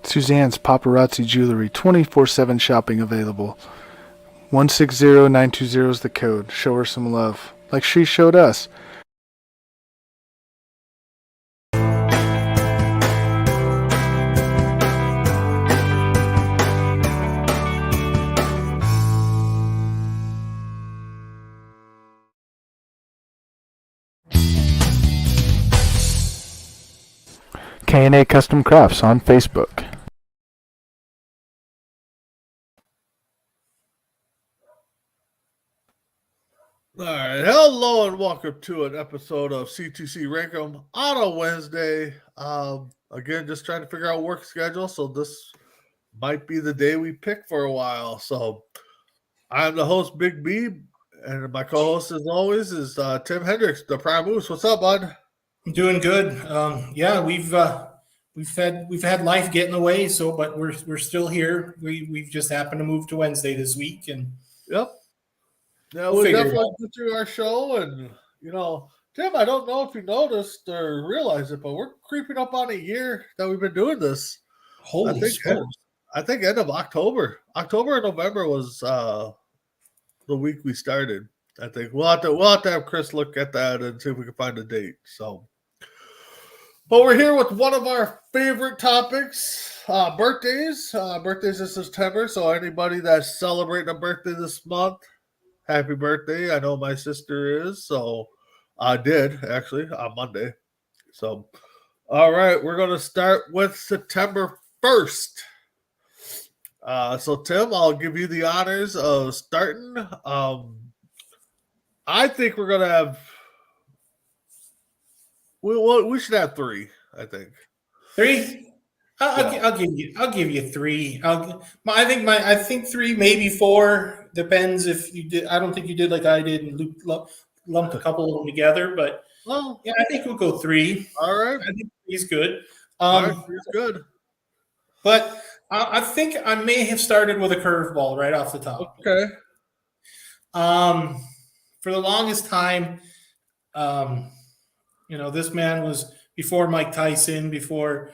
Suzanne's Paparazzi Jewelry, 24/7 shopping available. 160920 is the code. Show her some love, like she showed us. K&A Custom Crafts on Facebook. All right, hello and welcome to an episode of C2C Rankem on a Wednesday. Again, just trying to figure out work schedule, so this might be the day we pick for a while. So I'm the host, Big B, and my co-host, as always, is Tim Hendricks, the Prime Moose. What's up, bud? I'm doing good. Yeah, we've had life get in the way, but we're still here. We've just happened to move to Wednesday this week, and Yep. Yeah, we'll definitely get through our show, and Tim, I don't know if you noticed or realized it, but we're creeping up on a year that we've been doing this. Holy smokes. I think end of October. October and November was the week we started. I think we'll have to have Chris look at that and see if we can find a date. So, but we're here with one of our favorite topics, birthdays. Birthdays in September. So anybody that's celebrating a birthday this month, happy birthday. I know my sister is, so I did actually on Monday. So, all right, we're going to start with September 1st. So, Tim, I'll give you the honors of starting. I think we're going to have we should have three, I think. Three? I'll give you three. I think three, maybe four. Depends if you did. I don't think you did like I did and lumped a couple of them together. But yeah, I think we'll go three. All right, I think three's good. Three's good. But I think I may have started with a curveball right off the top. Okay. For the longest time, this man was before Mike Tyson, before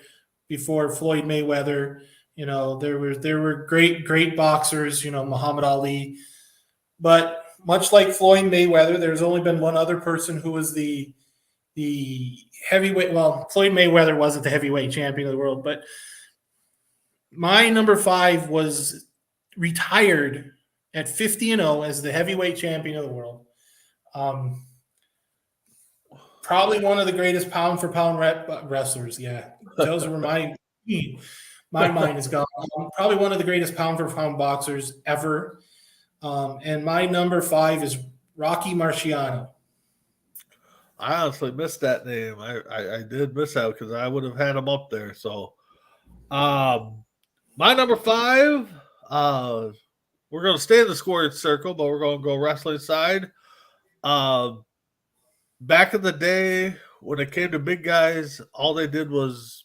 Floyd Mayweather. There were great boxers, Muhammad Ali. But much like Floyd Mayweather, there's only been one other person who was the heavyweight. Well, Floyd Mayweather wasn't the heavyweight champion of the world, but my number 5 was retired at 50-0 as the heavyweight champion of the world. Probably one of the greatest pound for pound wrestlers. Yeah, those were my mind is gone. Probably one of the greatest pound for pound boxers ever. And my number 5 is Rocky Marciano. I honestly missed that name. I did miss that because I would have had him up there. So, my number 5, we're going to stay in the scoring circle, but we're going to go wrestling side. Back in the day, when it came to big guys, all they did was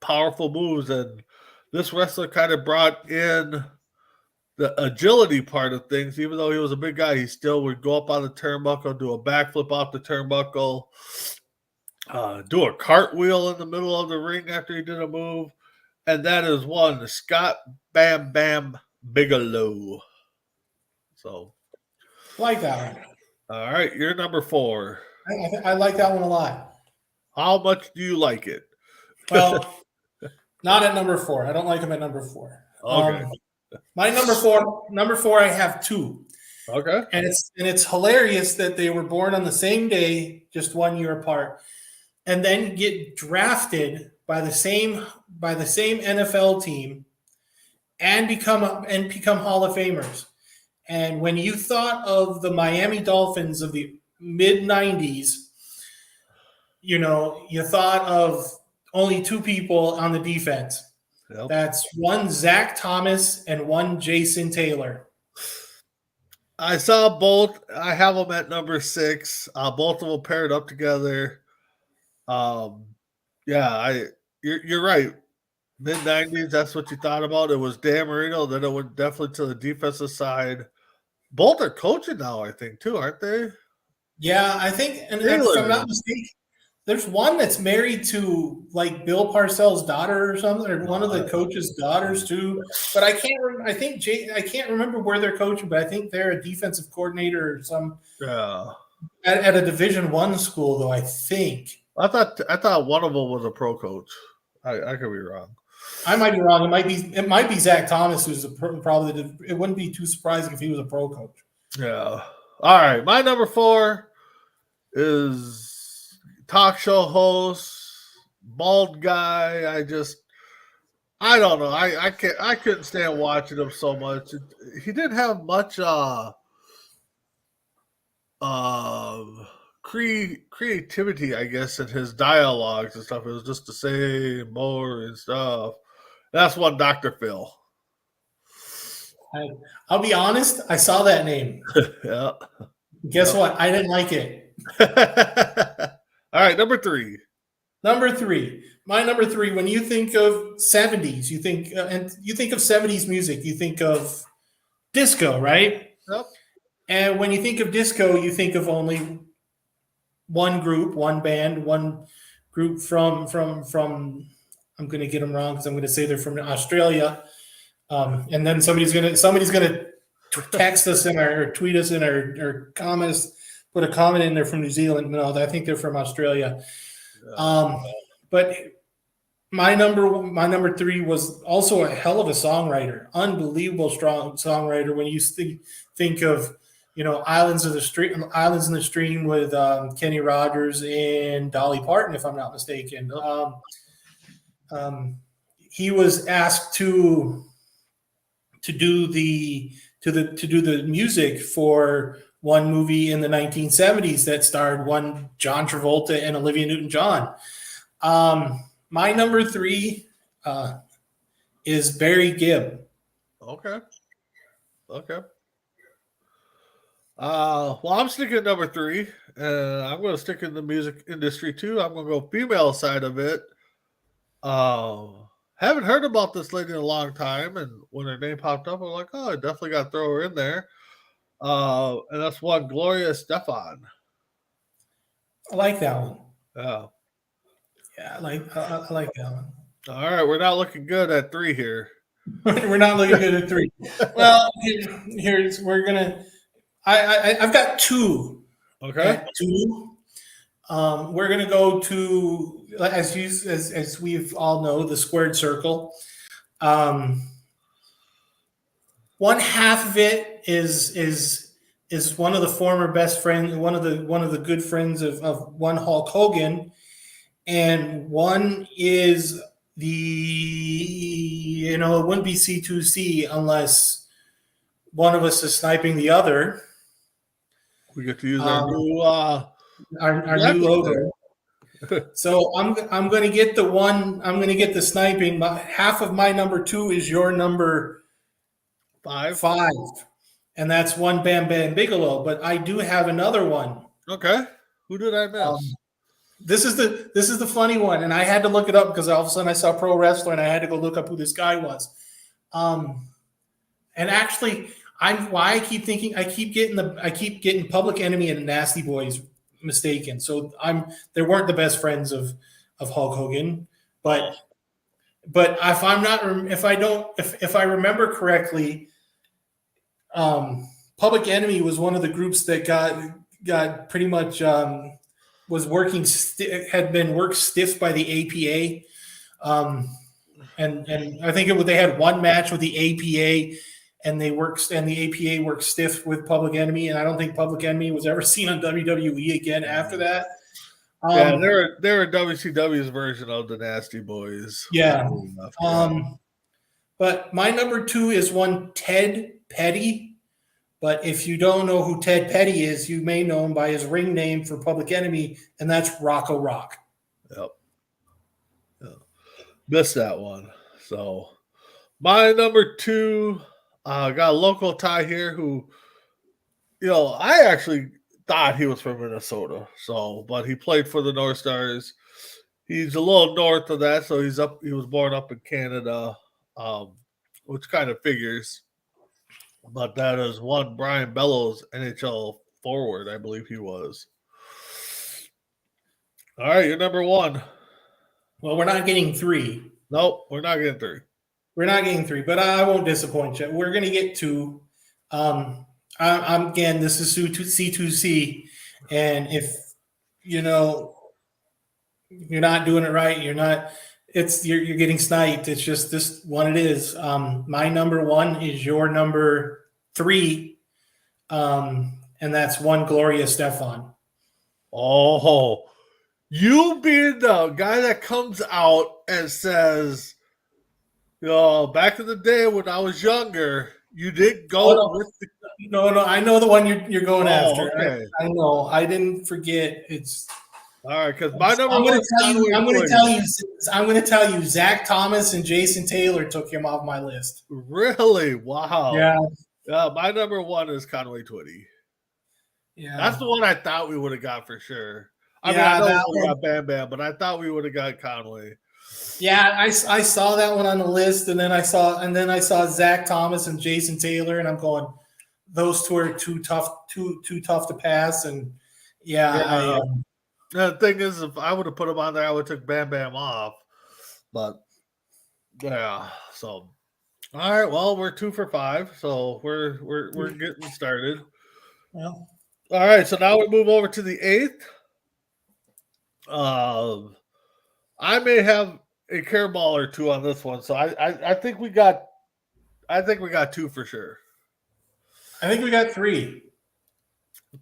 powerful moves, and this wrestler kind of brought in the agility part of things. Even though he was a big guy, he still would go up on the turnbuckle, do a backflip off the turnbuckle, do a cartwheel in the middle of the ring after he did a move, and that is one Scott Bam Bam Bigelow. So, like that one. All right, you're number 4. I like that one a lot. How much do you like it? Well, not at number 4. I don't like him at number 4. Okay. My number 4, I have 2. Okay. And it's hilarious that they were born on the same day, just 1 year apart, and then get drafted by the same NFL team and become Hall of Famers. And when you thought of the Miami Dolphins of the mid-90s, you thought of only 2 people on the defense. Yep. That's one Zach Thomas and one Jason Taylor. I saw both. I have them at number 6. Both of them paired up together. You're right. Mid-90s, that's what you thought about. It was Dan Marino. Then it went definitely to the defensive side. Both are coaching now, I think, too, aren't they? Yeah, I think. And if I'm not mistaken, There's one that's married to like Bill Parcells' daughter or something, or one of the coach's daughters too. But I can't. I can't remember where they're coaching, but I think they're a defensive coordinator or some at a Division I school, though. I think. I thought one of them was a pro coach. I could be wrong. I might be wrong. It might be Zach Thomas, who's probably. It wouldn't be too surprising if he was a pro coach. Yeah. All right. My number 4 is talk show host, bald guy. I don't know. I couldn't stand watching him so much. He didn't have much creativity, I guess, in his dialogues and stuff. It was just the same more and stuff. That's one Dr. Phil. I'll be honest. I saw that name. Yeah. Guess what? I didn't like it. All right, number 3. Number 3. My number 3. When you think of 70s, you think of 70s music. You think of disco, right? Yep. And when you think of disco, you think of only one group, one band, one group from. I'm going to get them wrong because I'm going to say they're from Australia. And then somebody's gonna text us or tweet us in our comments, put a comment in there from New Zealand. No, I think they're from Australia. But my number 3 was also a hell of a songwriter, unbelievable strong songwriter. When you think of Islands in the Stream with Kenny Rogers and Dolly Parton, if I'm not mistaken. He was asked to do the music for one movie in the 1970s that starred one John Travolta and Olivia Newton-John. My number 3 is Barry Gibb. Okay. Well, I'm sticking at number 3. I'm going to stick in the music industry too. I'm going to go female side of it. Haven't heard about this lady in a long time, and when her name popped up, I'm like, oh, I definitely got to throw her in there. And that's one Gloria Estefan. I like that one. Yeah, I like that one. All right, we're not looking good at 3 here. We're not looking good at 3. Well, I've got 2. Okay. 2. We're gonna go to as we've all know, the squared circle. One half of it is one of the former best friends, one of the good friends of one Hulk Hogan, and one is it wouldn't be C2C unless one of us is sniping the other. We get to use our new logo. So I'm going to get the sniping. Half of my number 2 is your number 5, and that's one Bam Bam Bigelow. But I do have another one. Okay, who did I miss? This is the funny one, and I had to look it up because all of a sudden I saw Pro Wrestler and I had to go look up who this guy was. And actually, I keep getting Public Enemy and Nasty Boys mistaken. So they weren't the best friends of Hulk Hogan, but if I remember correctly, Public Enemy was one of the groups that got pretty much was had been worked stiff by the APA, and I think they had one match with the APA. And the APA worked stiff with Public Enemy, and I don't think Public Enemy was ever seen on WWE again after that. They're WCW's version of the Nasty Boys. Yeah. But my number 2 is one Ted Petty. But if you don't know who Ted Petty is, you may know him by his ring name for Public Enemy, and that's Rocco Rock. Yep. Missed that one. So my number 2. Got a local tie here who, I actually thought he was from Minnesota. But he played for the North Stars. He's a little north of that, so he was born up in Canada, which kind of figures. But that is one Brian Bellows, NHL forward, I believe he was. All right, you're number one. Well, we're not getting 3. Nope, we're not getting 3. We're not getting 3, but I won't disappoint you. We're going to get 2. I'm again. This is C2C, and if you know you're not doing it right, you're getting sniped. It's just this one. It is. My number 1 is your number 3, and that's one Gloria Stefan. Oh, you being the guy that comes out and says, back in the day when I was younger, you didn't go with the. No. I know the one you're going after. Okay. I know. I didn't forget. It's all right, because my number I'm one. going to tell you. Zach Thomas and Jason Taylor took him off my list. Really? Wow. Yeah. My number 1 is Conway Twitty. Yeah. That's the one I thought we would have got for sure. I know we got Bam Bam, but I thought we would have got Conway. Yeah, I saw that one on the list, and then I saw Zach Thomas and Jason Taylor, and I'm going, those two are too tough to pass. And the thing is, if I would have put him on there, I would have took Bam Bam off. But yeah, so all right, well, we're 2 for 5, so we're getting started. Well, all right, so now we move over to the 8th. I may have a curveball or 2 on this one, so I think we got 2 for sure. I think we got 3.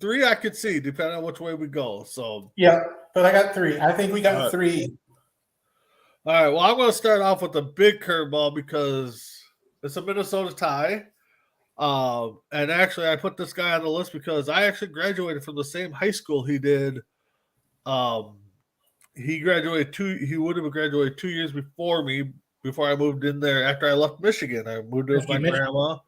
3 I could see, depending on which way we go. So yeah, but I got 3. I think we got 3. All right. Well, I'm going to start off with a big curveball because it's a Minnesota tie. And actually, I put this guy on the list because I actually graduated from the same high school he did. He graduated he would have graduated 2 years before me, before I moved in there after I left Michigan. I moved in with my grandma.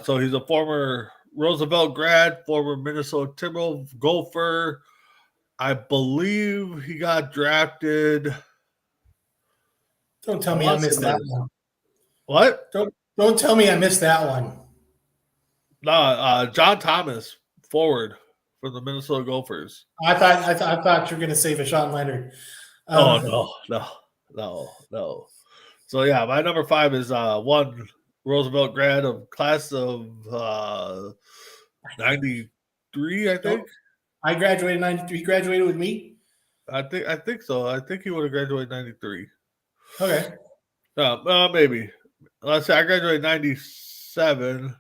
So he's a former Roosevelt grad, former Minnesota Timberwolves Gopher. I believe he got drafted. Don't tell me I missed that one. What? Don't tell me I missed that one. No, John Thomas, forward for the Minnesota Gophers. I thought you were going to say Vashawn Leonard. No. So yeah, my number 5 is one Roosevelt grad of class of 93, I think. I graduated 93. He graduated with me? I think so. I think he would have graduated 93. Okay. Maybe. Let's say I graduated 97.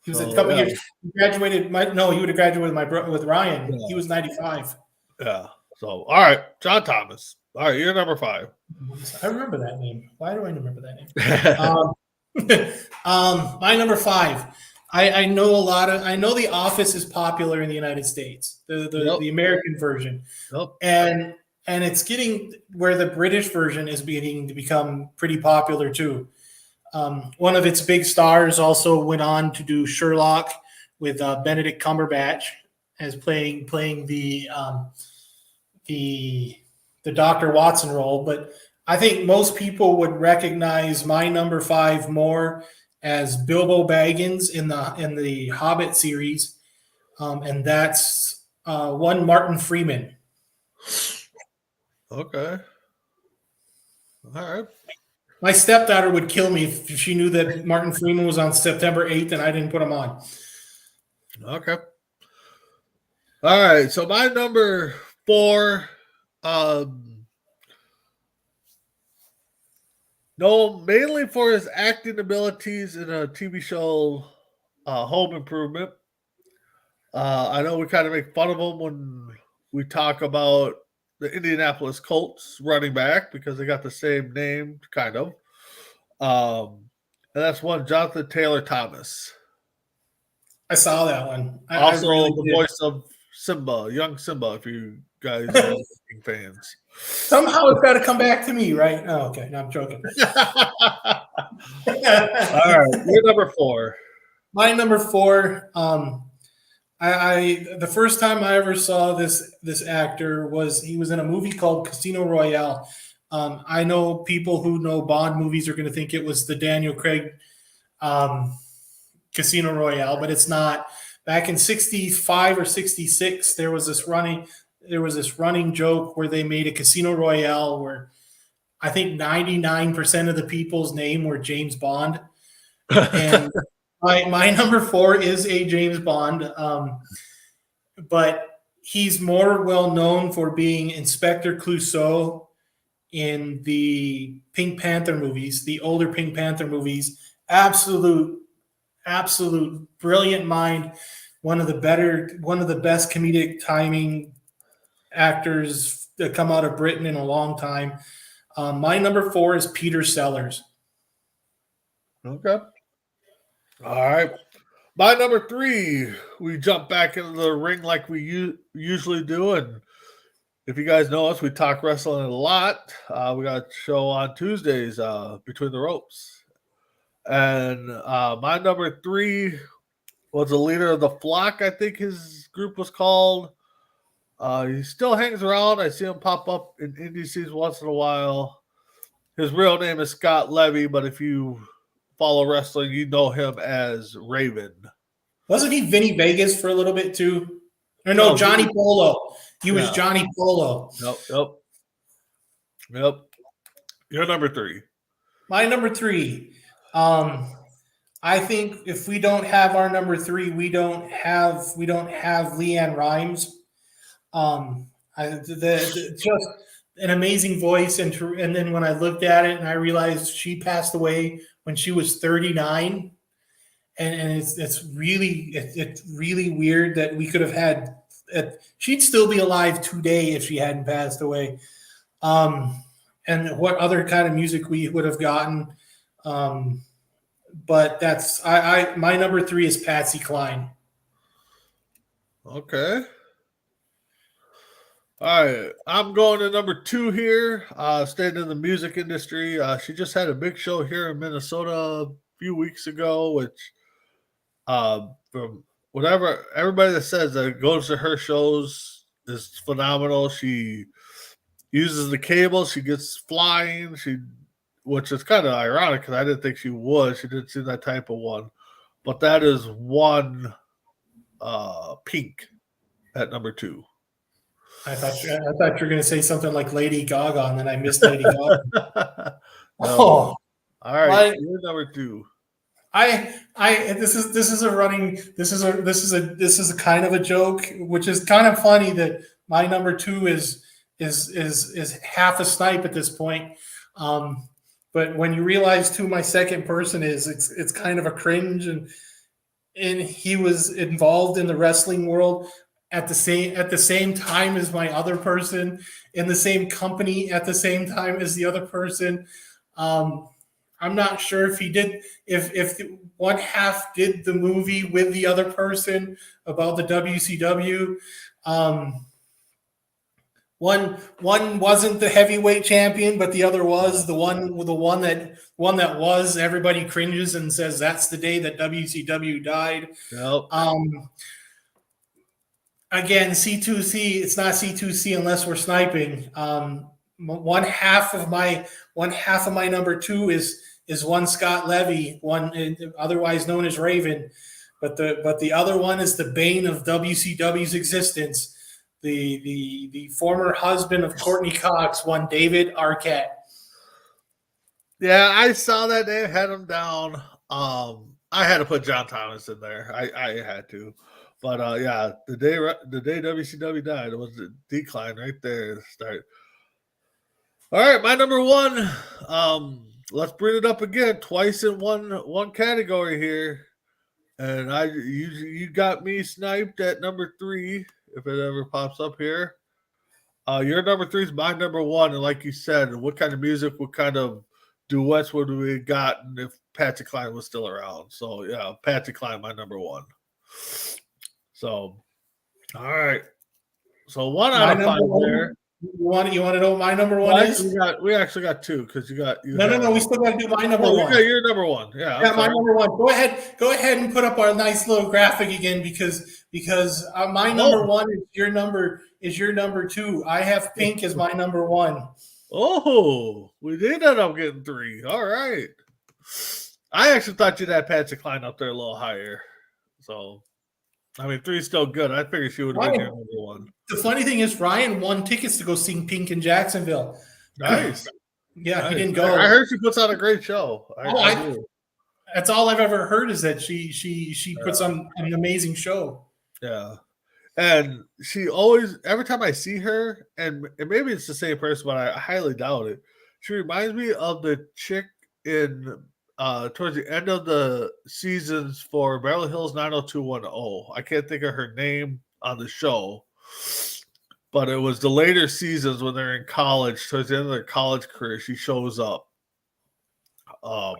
He was a couple years. He graduated. He would have graduated with Ryan. Yeah. He was 95. Yeah. So, all right, John Thomas. All right, you're number 5. I remember that name. Why do I remember that name? My number 5. I know I know The Office is popular in the United States, the American version, and it's getting where the British version is beginning to become pretty popular too. One of its big stars also went on to do Sherlock with Benedict Cumberbatch as playing the Dr. Watson role. But I think most people would recognize my number 5 more as Bilbo Baggins in the Hobbit series, and that's one Martin Freeman. Okay. All right. My stepdaughter would kill me if she knew that Martin Freeman was on September 8th and I didn't put him on. Okay. All right. So my number 4, mainly for his acting abilities in a TV show, Home Improvement. I know we kind of make fun of him when we talk about the Indianapolis Colts running back because they got the same name, kind of. And that's one, Jonathan Taylor Thomas. I saw that one. Also, the voice of Simba, young Simba, if you guys are fans. Somehow it's got to come back to me, right? Oh, okay. No, I'm joking. All right. You're number 4. My number 4, the first time I ever saw this actor he was in a movie called Casino Royale. I know people who know Bond movies are going to think it was the Daniel Craig Casino Royale, but it's not. Back in 65 or 66, there was this running. there was this running joke where they made a Casino Royale where I think 99% of the people's name were James Bond. And my number 4 is a James Bond. But he's more well known for being Inspector Clouseau in the Pink Panther movies, the older Pink Panther movies. Absolute brilliant mind. One of the best comedic timing actors that come out of Britain in a long time. My number 4 is Peter Sellers. Okay. All right. My number 3, we jump back into the ring like we usually do. And if you guys know us, we talk wrestling a lot. We got a show on Tuesdays, Between the Ropes. And my number 3 was the leader of the flock, I think his group was called. He still hangs around. I see him pop up in indie scenes once in a while. His real name is Scott Levy, but if you follow wrestling, you know him as Raven. Wasn't he Vinny Vegas for a little bit too? Or no, Johnny Polo. He was Johnny Polo. Yep. Your number 3. My number 3. I think if we don't have our number 3, we don't have Leanne Rimes. Just an amazing voice, and then when I looked at it and I realized she passed away when she was 39, and it's really weird that we could have had. She'd still be alive today if she hadn't passed away. And what other kind of music we would have gotten. But that's my number 3 is Patsy Cline. Okay. All right. I'm going to number 2 here. Staying in the music industry. She just had a big show here in Minnesota a few weeks ago, which from whatever everybody that says that goes to her shows is phenomenal. She uses the cable. She gets flying. Which is kind of ironic because I didn't think she would. She didn't seem that type of one. But that is one Pink at number 2. I thought you were going to say something like Lady Gaga, and then I missed Lady Gaga. No. Oh, all right. You're number 2. This is a kind of a joke, which is kind of funny that my number 2 is half a snipe at this point. But when you realize who my second person is, it's kind of a cringe, and he was involved in the wrestling world at the same time as my other person, in the same company at the same time as the other person. I'm not sure if he did, if one half did the movie with the other person about the WCW. One wasn't the heavyweight champion, but the other was the one that was. Everybody cringes and says that's the day that WCW died. Nope. Again, C2C. It's not C2C unless we're sniping. One half of my number 2 is one Scott Levy, one otherwise known as Raven, but the other one is the bane of WCW's existence. The former husband of Courtney Cox, one David Arquette. Yeah, I saw that they had him down. I had to put John Thomas in there. I had to, but yeah, the day WCW died, it was a decline right there. Start. All right, my number 1. Let's bring it up again, twice in one category here, and you got me sniped at number 3. If it ever pops up here, your number 3 is my number 1, and like you said, what kind of music, what kind of duets would we have gotten if Patsy Cline was still around? So yeah, Patsy Cline, my number 1. So, all right. So 1 out of 5 there. You want to know what my number 1 is? We actually got 2 because you got you. No. We still got to do my number 1. You got your number 1. Yeah. My number 1. Go ahead and put up our nice little graphic again because my number 1 is your number 2. I have Pink as my number 1. Oh, we did end up getting 3. All right. I actually thought you'd have Patsy Cline up there a little higher. So I mean, 3's still good. I figured she would have been your number 1. The funny thing is, Ryan won tickets to go see Pink in Jacksonville. Nice. Yeah, nice. He didn't go. I heard she puts on a great show. I do. That's all I've ever heard is that she puts on an amazing show. Yeah. And she always, every time I see her, and maybe it's the same person, but I highly doubt it. She reminds me of the chick in towards the end of the seasons for Beverly Hills 90210. I can't think of her name on the show, but it was the later seasons when they're in college, towards the end of their college career. She shows up. I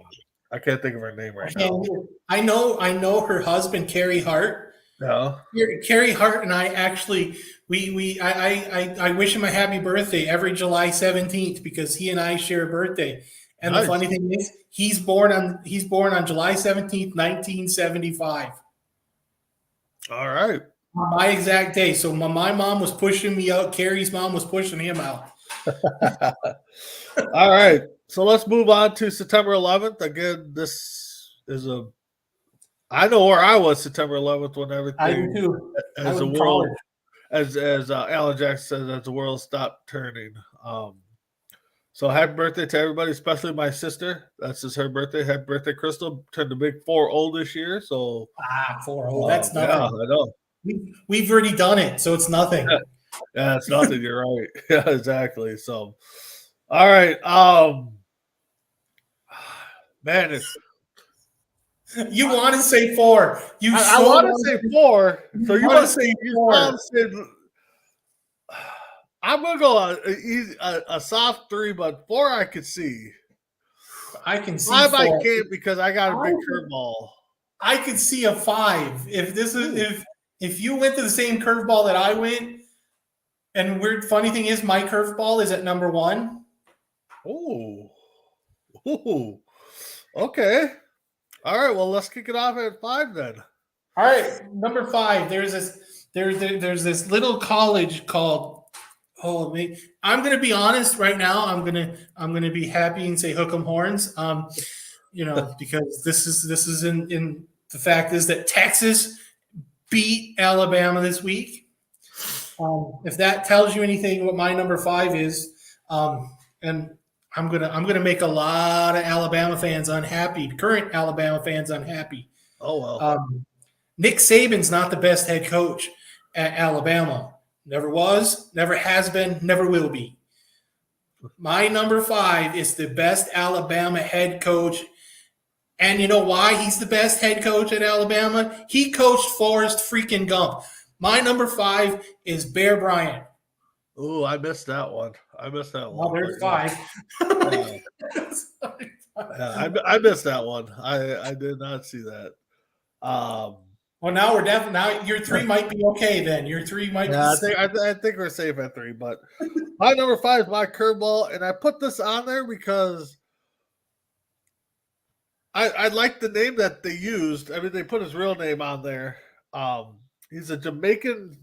can't think of her name right now. I know her husband, Carrie Hart. Yeah. Carrie Hart and I actually I wish him a happy birthday every July 17th because he and I share a birthday. And nice. The funny thing is he's born on July 17th, 1975. All right. My exact day. So my mom was pushing me out. Carrie's mom was pushing him out. All right. So let's move on to September 11th. Again, this is I know where I was September 11th when everything. I do too. As the world, as Alan Jackson says, as the world stopped turning. So happy birthday to everybody, especially my sister. That's just her birthday. Happy birthday, Crystal. Turned the big 4-0 this year. So 4-0. That's nothing. Yeah, I know. We've already done it, so it's nothing. Yeah, it's nothing. You're right. Yeah, exactly. So, all right. Man, you want to say 4. I want to say 4. So you want to say 4. I'm going to go a soft 3, but 4 I could see. I can see 5 4. I can't because I got a big curveball. I could see a 5. If you went to the same curveball that I went, and funny thing is my curveball is at number 1. Oh. Okay. All right, well, let's kick it off at 5 then. All right, number 5. There's this little college called. I'm gonna be honest right now. I'm gonna be happy and say hook 'em horns. Because this is in the fact is that Texas beat Alabama this week. If that tells you anything, what my number 5 is, and I'm gonna make a lot of Alabama fans unhappy. Current Alabama fans unhappy. Oh well. Nick Saban's not the best head coach at Alabama. Never was, never has been, never will be. My number 5 is the best Alabama head coach. And you know why he's the best head coach at Alabama? He coached Forrest freaking Gump. My number 5 is Bear Bryant. Oh, I missed that one. Oh, there's 5. I missed that one. I did not see that. Well, now your 3 might be okay then. Your 3 might be I think we're safe at 3, but my number 5 is my curveball, and I put this on there because I like the name that they used. I mean, they put his real name on there. He's a Jamaican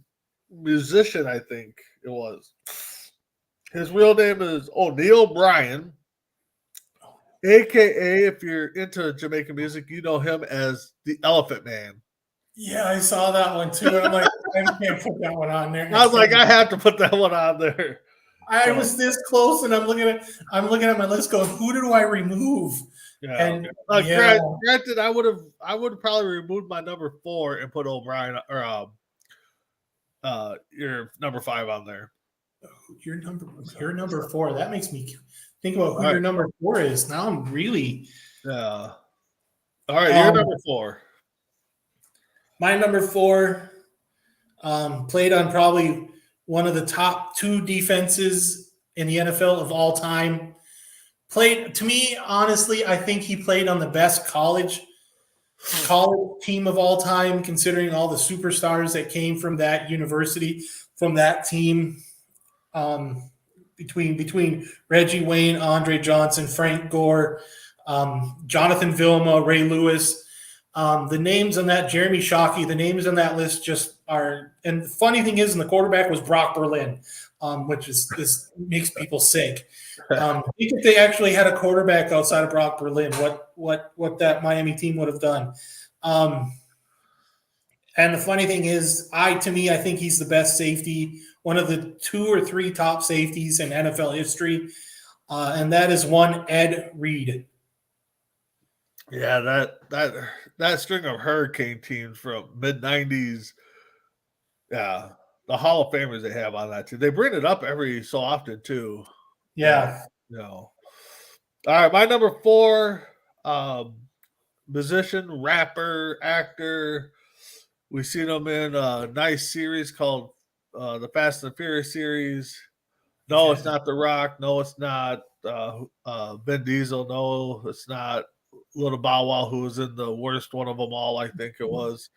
musician, I think it was. His real name is O'Neal Bryan, a.k.a. if you're into Jamaican music, you know him as the Elephant Man. Yeah, I saw that one too. And I'm like, I can't put that one on there. I was like, I have to put that one on there. I was this close, and I'm looking at my list, going, "Who do I remove?" Yeah. And granted, I would have probably removed my number 4 and put O'Brien or your number 5 on there. Your number 4. That makes me think about who your number 4 is. Now I'm really. Yeah. All right, your number 4. My number 4 played on probably one of the top 2 defenses in the NFL of all time. To me, honestly, I think he played on the best college team of all time, considering all the superstars that came from that university, from that team. Between Reggie Wayne, Andre Johnson, Frank Gore, Jonathan Vilma, Ray Lewis. The names on that, Jeremy Shockey, the names on that list just are. And the funny thing is, and the quarterback was Brock Berlin, which makes people sick. If they actually had a quarterback outside of Brock Berlin, what that Miami team would have done. And the funny thing is, I think he's the best safety, one of the 2 or 3 top safeties in NFL history, and that is one Ed Reed. Yeah, that string of hurricane teams from mid-90s. Yeah, the Hall of Famers they have on that too. They bring it up every so often too. Yeah. No. All right, my number 4, musician, rapper, actor. We've seen him in a nice series called the Fast and the Furious series. No, it's not The Rock. No, it's not Vin Diesel. No, it's not Little Bow Wow, who was in the worst one of them all. I think it was.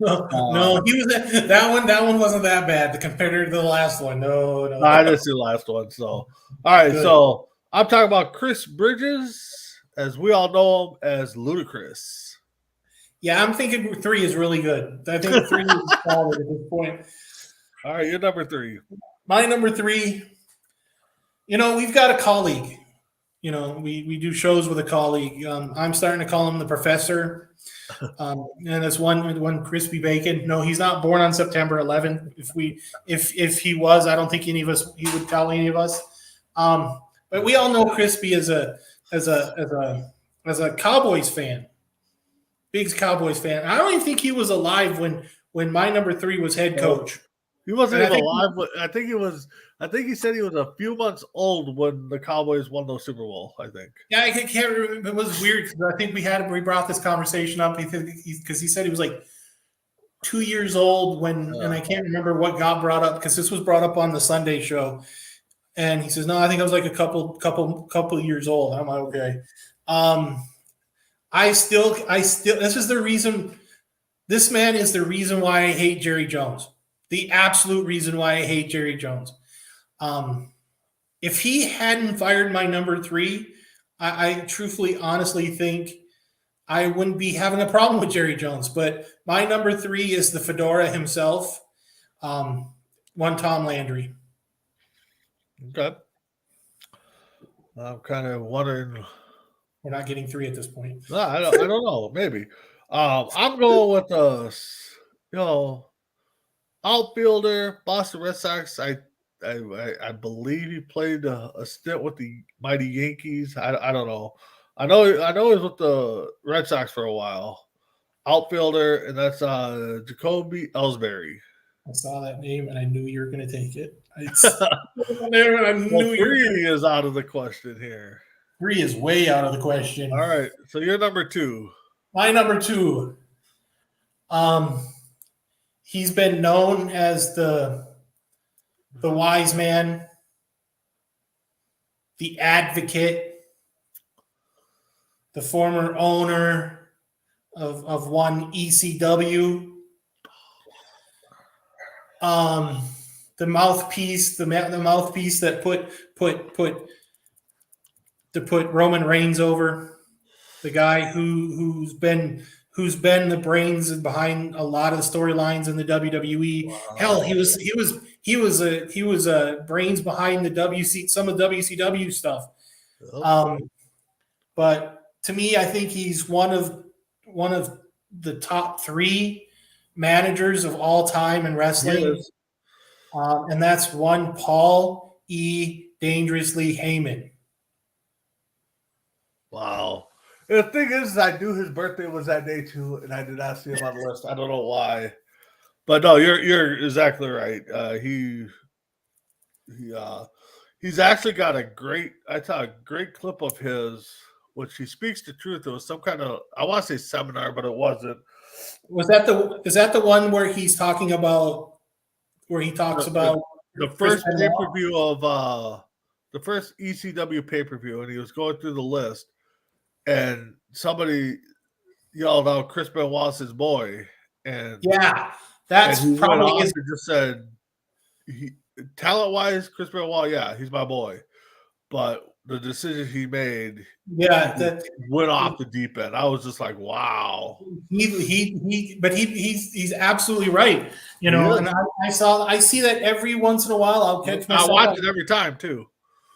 No, he was that one. That one wasn't that bad compared to the last one. No. I didn't see the last one. So, all right. Good. So I'm talking about Chris Bridges, as we all know him as Ludacris. Yeah, I'm thinking 3 is really good. I think 3 is solid at this point. All right, you're number 3. My number 3. We've got a colleague. We do shows with a colleague. I'm starting to call him the professor. And it's one crispy bacon. No, he's not born on September 11th. If he was, I don't think he would tell any of us. But we all know Crispy as a Cowboys fan, big Cowboys fan. I don't even think he was alive when my number 3 was head coach. He wasn't even alive. I think he said he was a few months old when the Cowboys won the Super Bowl. I think. Yeah, I can't remember. It was weird because I think we brought this conversation up because he said he was like 2 years old and I can't remember what got brought up because this was brought up on the Sunday show, and he says no, I think I was like a couple years old. I'm like okay. I still. This is the reason. This man is the reason why I hate Jerry Jones. The absolute reason why I hate Jerry Jones. If he hadn't fired my number 3, I truthfully, honestly think I wouldn't be having a problem with Jerry Jones. But my number 3 is the Fedora himself, one Tom Landry. Okay. I'm kind of wondering. We're not getting 3 at this point. No, I don't know. Maybe. I'm going with outfielder, Boston Red Sox. I believe he played a stint with the mighty Yankees. I don't know. I know he was with the Red Sox for a while. Outfielder, and that's Jacoby Ellsbury. I saw that name and I knew you were going to take it. Well, 3 is out of the question here. 3 is way out of the question. All right, so you're number 2. My number 2. He's been known as the wise man, the advocate, the former owner of one ECW, the mouthpiece that put Roman Reigns over, the guy who's been the brains behind a lot of the storylines in the WWE. Wow. Hell, he was brains behind some of the WCW stuff. Oh. But to me, I think he's one of the top 3 managers of all time in wrestling. Yes. And that's one Paul E. Dangerously Heyman. Wow. The thing is, I knew his birthday was that day too, and I did not see him on the list. I don't know why, but no, you're exactly right. He's actually got a great clip of his, which he speaks the truth. It was some kind of, I want to say seminar, but it wasn't. Is that the one where he's talking about the first pay-per-view of the first ECW pay-per-view, and he was going through the list. And somebody yelled out, "Chris Benoit's his boy," and yeah, that's probably just said, talent-wise, Chris Benoit, yeah, he's my boy, but the decision he made, that went off the deep end. I was just like, wow. He's absolutely right, and I see that every once in a while. I'll catch myself. I watch it every time too.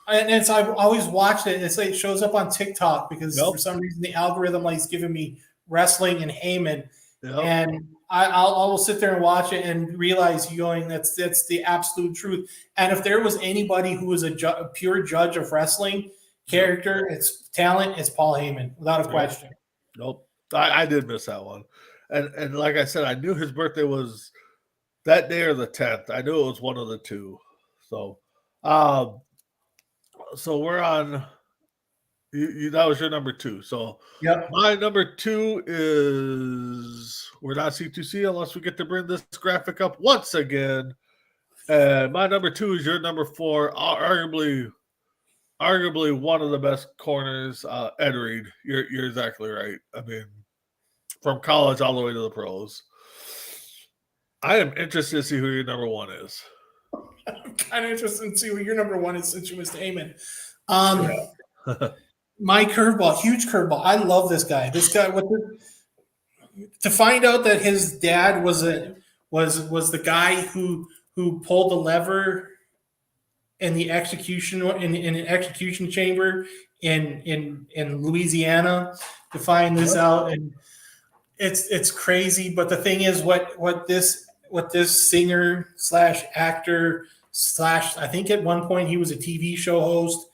And I've always watched it. It's like it shows up on TikTok because for some reason the algorithm likes giving me wrestling and Heyman. Yep. And I will sit there and watch it and realize that's the absolute truth. And if there was anybody who was a pure judge of wrestling character, it's talent, it's Paul Heyman, without a question. Nope. I did miss that one. And like I said, I knew his birthday was that day or the 10th. I knew it was one of the two. So so we're on you that was your number 2. So Yep. my number 2 is we're not C2C unless we get to bring this graphic up once again. And my number 2 is your number 4, arguably one of the best corners, Ed Reed. You're exactly right. I mean, from college all the way to the pros. I am interested to see who your number 1 is. I'm kind of interested to see who your number 1 is since you was Heyman. My curveball, huge curveball. I love this guy. This guy, to find out that his dad was the guy who pulled the lever in the execution in an execution chamber in Louisiana, to find this out, and it's crazy. But the thing is, what this singer slash actor slash, I think at one point he was a TV show host.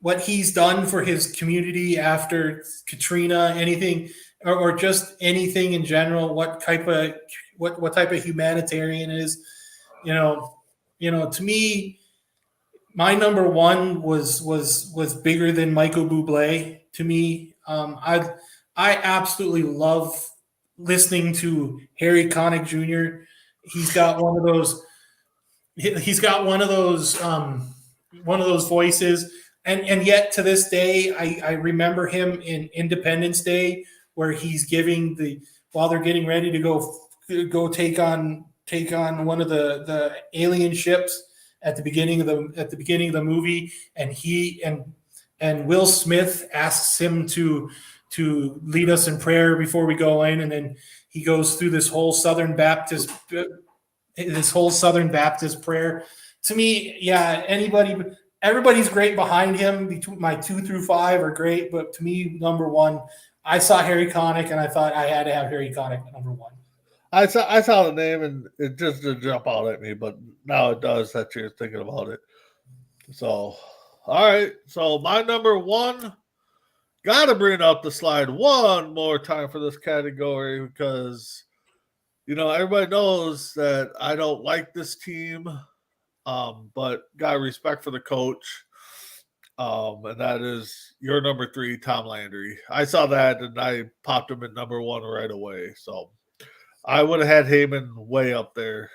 What he's done for his community after Katrina, anything, or just anything in general, what type of humanitarian is, to me, my number 1 was bigger than Michael Bublé to me. I absolutely love listening to Harry Connick Jr. He's got one of those voices. And yet to this day, I remember him in Independence Day, where he's while they're getting ready to go take on one of the alien ships at the beginning of the movie, and he and Will Smith asks him to lead us in prayer before we go in, and then he goes through this whole Southern Baptist prayer. To me, yeah, everybody's great behind him. Between my 2 through 5 are great, but to me, number 1, I saw Harry Connick, and I thought I had to have Harry Connick at number 1. I saw the name, and it just didn't jump out at me, but now it does that you're thinking about it. So, all right. So my number 1, got to bring up the slide one more time for this category because, everybody knows that I don't like this team. But got respect for the coach. And that is your number 3, Tom Landry. I saw that and I popped him at number 1 right away. So I would have had Heyman way up there,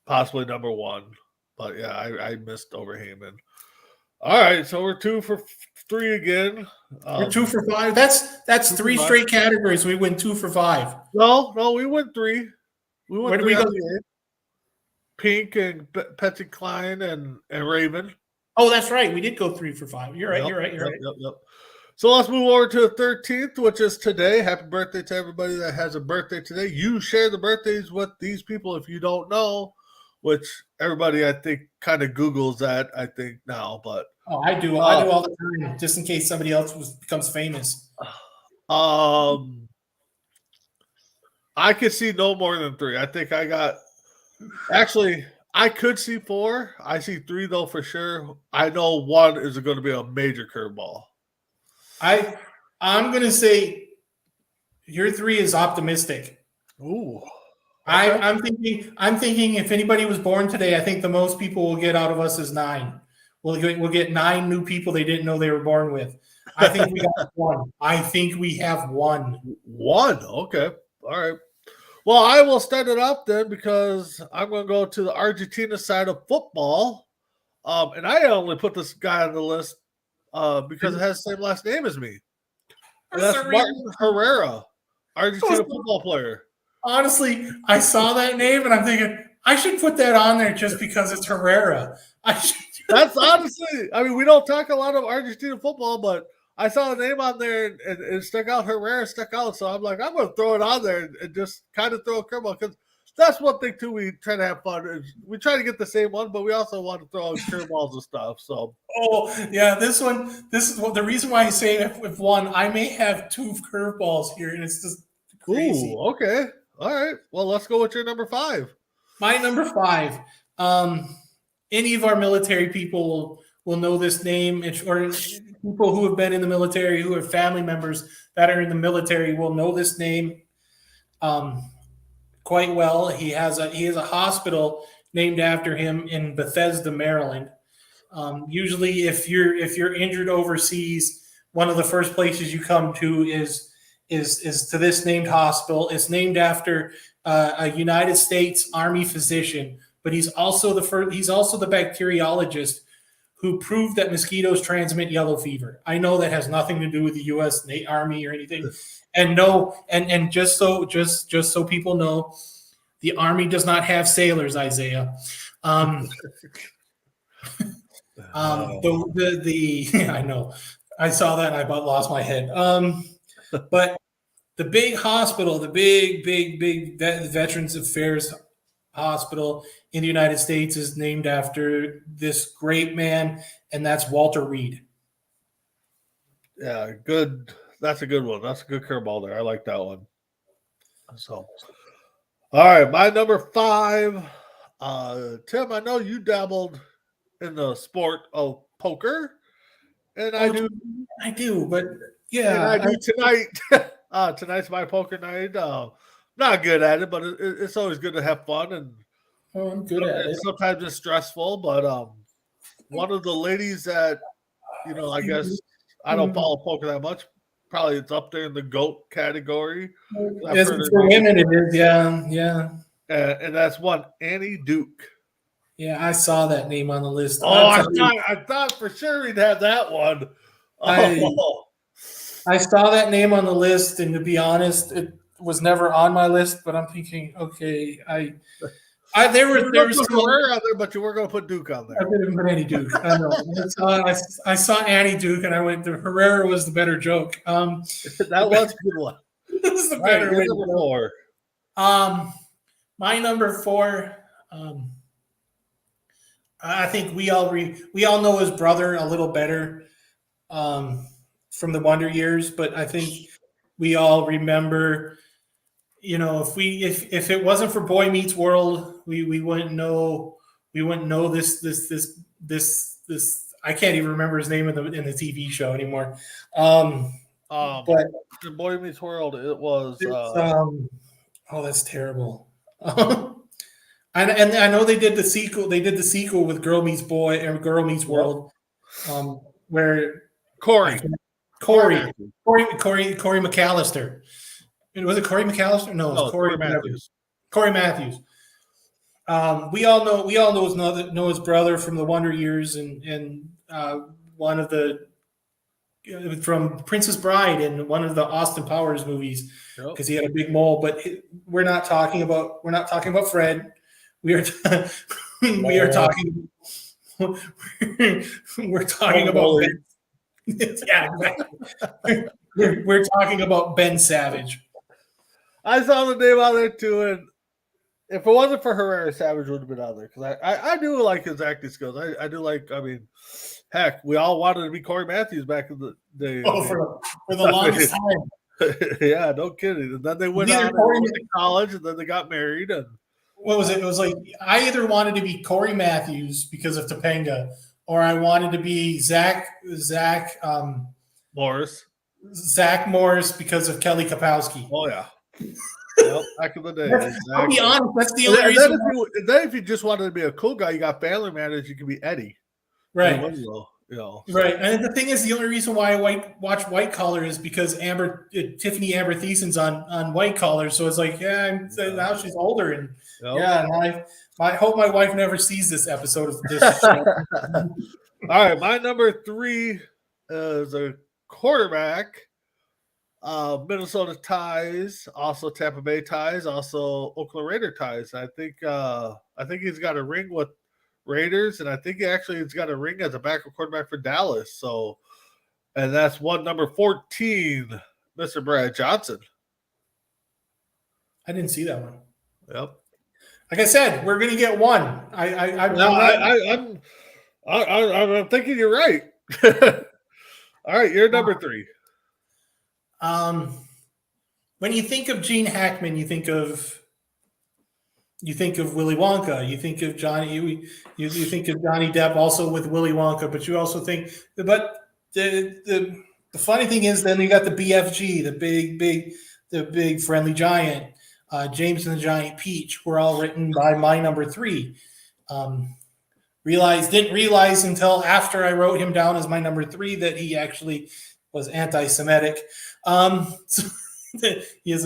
possibly number 1. But yeah, I missed over Heyman. All right, so we're 2 for 3 again. We're 2 for 5. That's 3 straight categories. We went 2 for 5. No, we went 3. Where did we go? Pink and Patsy Cline and Raven. Oh, that's right. We did go 3 for 5. You're right. Yep. So let's move over to the 13th, which is today. Happy birthday to everybody that has a birthday today. You share the birthdays with these people if you don't know, which everybody, I think, kind of Googles that, I think, now. But I do all the time, just in case somebody else becomes famous. I could see no more than 3. I think I got – actually, I could see 4. I see 3, though, for sure. I know 1 is going to be a major curveball. I'm going to say your 3 is optimistic. Ooh. Okay. I'm thinking if anybody was born today, I think the most people will get out of us is 9. We'll get 9 new people they didn't know they were born with. I think we have 1. I think we have 1. 1? Okay. All right. Well, I will start it off then because I'm going to go to the Argentina side of football. And I only put this guy on the list because it has the same last name as me. And that's Martin Herrera, Argentina football player. Honestly, I saw that name and I'm thinking, I should put that on there just because it's Herrera. That's honestly, I mean, we don't talk a lot of Argentina football, but I saw the name on there and it stuck out. Herrera stuck out. So I'm like, I'm going to throw it on there and just kind of throw a curveball because that's one thing, too, we try to have fun. We try to get the same one, but we also want to throw out curveballs and stuff. So, yeah, this is the reason why I say if 1, I may have 2 curveballs here, and it's just Crazy. Ooh, okay. All right. Well, let's go with your number 5. My number 5. Any of our military people will know this name, or people who have been in the military, who are family members that are in the military, will know this name quite well. He has a hospital named after him in Bethesda, Maryland. Usually, if you're injured overseas, one of the first places you come to is to this named hospital. It's named after a United States Army physician, but he's also the bacteriologist who proved that mosquitoes transmit yellow fever. I know that has nothing to do with the U.S. Army or anything, and just so people know, the Army does not have sailors, Isaiah. I know. I saw that and I about lost my head. But the big hospital, the big Veterans Affairs hospital in the United States is named after this great man, and that's Walter Reed. Yeah, good. That's a good one. That's a good curveball there. I like that one. So, all right, my number 5. Tim, I know you dabbled in the sport of poker, and I do, but and yeah, I do tonight. Tonight's my poker night. Not good at it, but it's always good to have fun, and I'm good at it. sometimes it's stressful. But one of the ladies that I guess I don't follow poker that much. Probably it's up there in the GOAT category. As for women, it is, yeah. And that's one Annie Duke. Yeah, I saw that name on the list. Oh, I thought for sure we'd have that one. I saw that name on the list, and to be honest, it was never on my list. But I'm thinking, okay, there was some Herrera on there, but you were going to put Duke on there. I didn't put Annie Duke. I know. I saw Annie Duke, and I went. The Herrera was the better joke. That was a good one. This is the better way. Number 4. My number 4. I think we all know his brother a little better from the Wonder Years, but I think we all remember. If it wasn't for Boy Meets World, we wouldn't know this. I can't even remember his name in the TV show anymore. But the Boy Meets World, it was. That's terrible. And I know they did the sequel. They did the sequel with Girl Meets Boy and Girl Meets World, where Corey McAllister. Was it Corey McAllister? No, it was Corey Matthews. Corey Matthews. We all know his brother from the Wonder Years and one of the from Princess Bride and one of the Austin Powers movies because he had a big mole. But we're not talking about Fred. We're talking about Ben. Yeah, exactly. We're talking about Ben Savage. I saw the name out there too, and if it wasn't for Herrera, Savage would have been out there because I do like his acting skills. I do like. I mean, heck, we all wanted to be Corey Matthews back in the day. Oh, for the longest time. Yeah, no kidding. And then they went on to college, and then they got married. And what was it? It was like I either wanted to be Corey Matthews because of Topanga, or I wanted to be Zach Morris. Zach Morris because of Kelly Kapowski. Oh yeah. Yep, back in the day. Exactly. I'll be honest, that's the only reason. Then if you just wanted to be a cool guy, you got family matters, you can be Eddie. Right. Right. And the thing is, the only reason why I watch White Collar is because Tiffany Amber Thiessen's on White Collar. So it's like, now she's older. And I hope my wife never sees this episode of this show. All right. My number 3 is a quarterback. Minnesota ties, also Tampa Bay ties, also Oakland Raider ties. I think he's got a ring with Raiders, and I think he's got a ring as a backup quarterback for Dallas. So, and that's number 14, Mr. Brad Johnson. I didn't see that one. Yep. Like I said, we're gonna get one. I'm thinking you're right. All right, you're number 3. when you think of Gene Hackman, you think of Willy Wonka. You think of Johnny. You think of Johnny Depp also with Willy Wonka, but you also think. But the funny thing is, then you got the BFG, the big friendly giant, James and the Giant Peach, were all written by my number 3. Didn't realize until after I wrote him down as my number 3 that he actually was anti-Semitic. So he has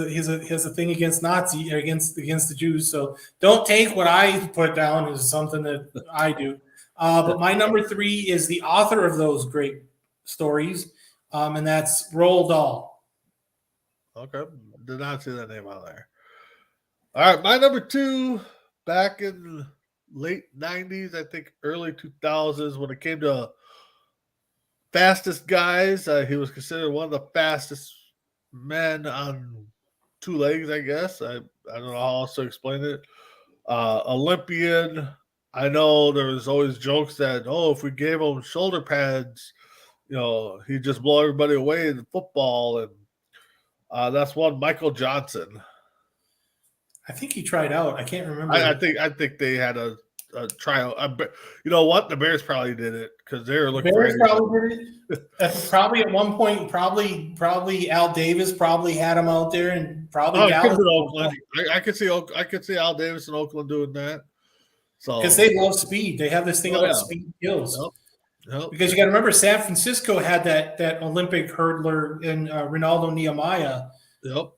a thing against Nazi or against the Jews. So don't take what I put down as something that I do. But my number 3 is the author of those great stories, and that's Roald Dahl. Okay, did not see that name out there. All right, my number 2, back in late 90s, I think early 2000s, when it came to fastest guys, he was considered one of the fastest men on 2 legs, I guess. I don't know how else to explain it. Olympian. I know there was always jokes that, if we gave him shoulder pads, he'd just blow everybody away in football. And that's one, Michael Johnson. I think he tried out. I can't remember. I think they had a tryout. You know what? The Bears probably did it because they were looking. Bears probably did it. Probably at one point, probably Al Davis probably had him out there, and probably Oakland. I could see Al Davis in Oakland doing that. So because they love speed, they have this thing about speed kills. Yep. Because you got to remember, San Francisco had that Olympic hurdler in Ronaldo Nehemiah. Yep.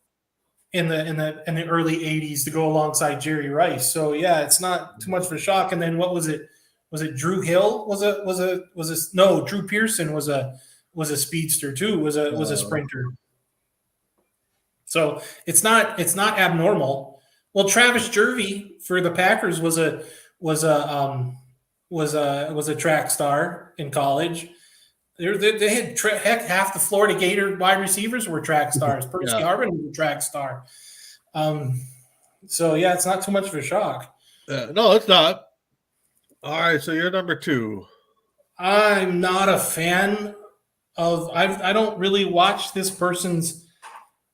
In the early 80s to go alongside Jerry Rice. So yeah, it's not too much of a shock. And then what was it? Was it Drew Hill? No, Drew Pearson was a speedster too, was a sprinter. So it's not abnormal. Well, Travis Jervey for the Packers was a track star in college. They had half the Florida Gator wide receivers were track stars. Percy Harvin was a track star. So yeah, it's not too much of a shock. No, it's not. All right, so you're number 2. I'm not a fan of. I don't really watch this person's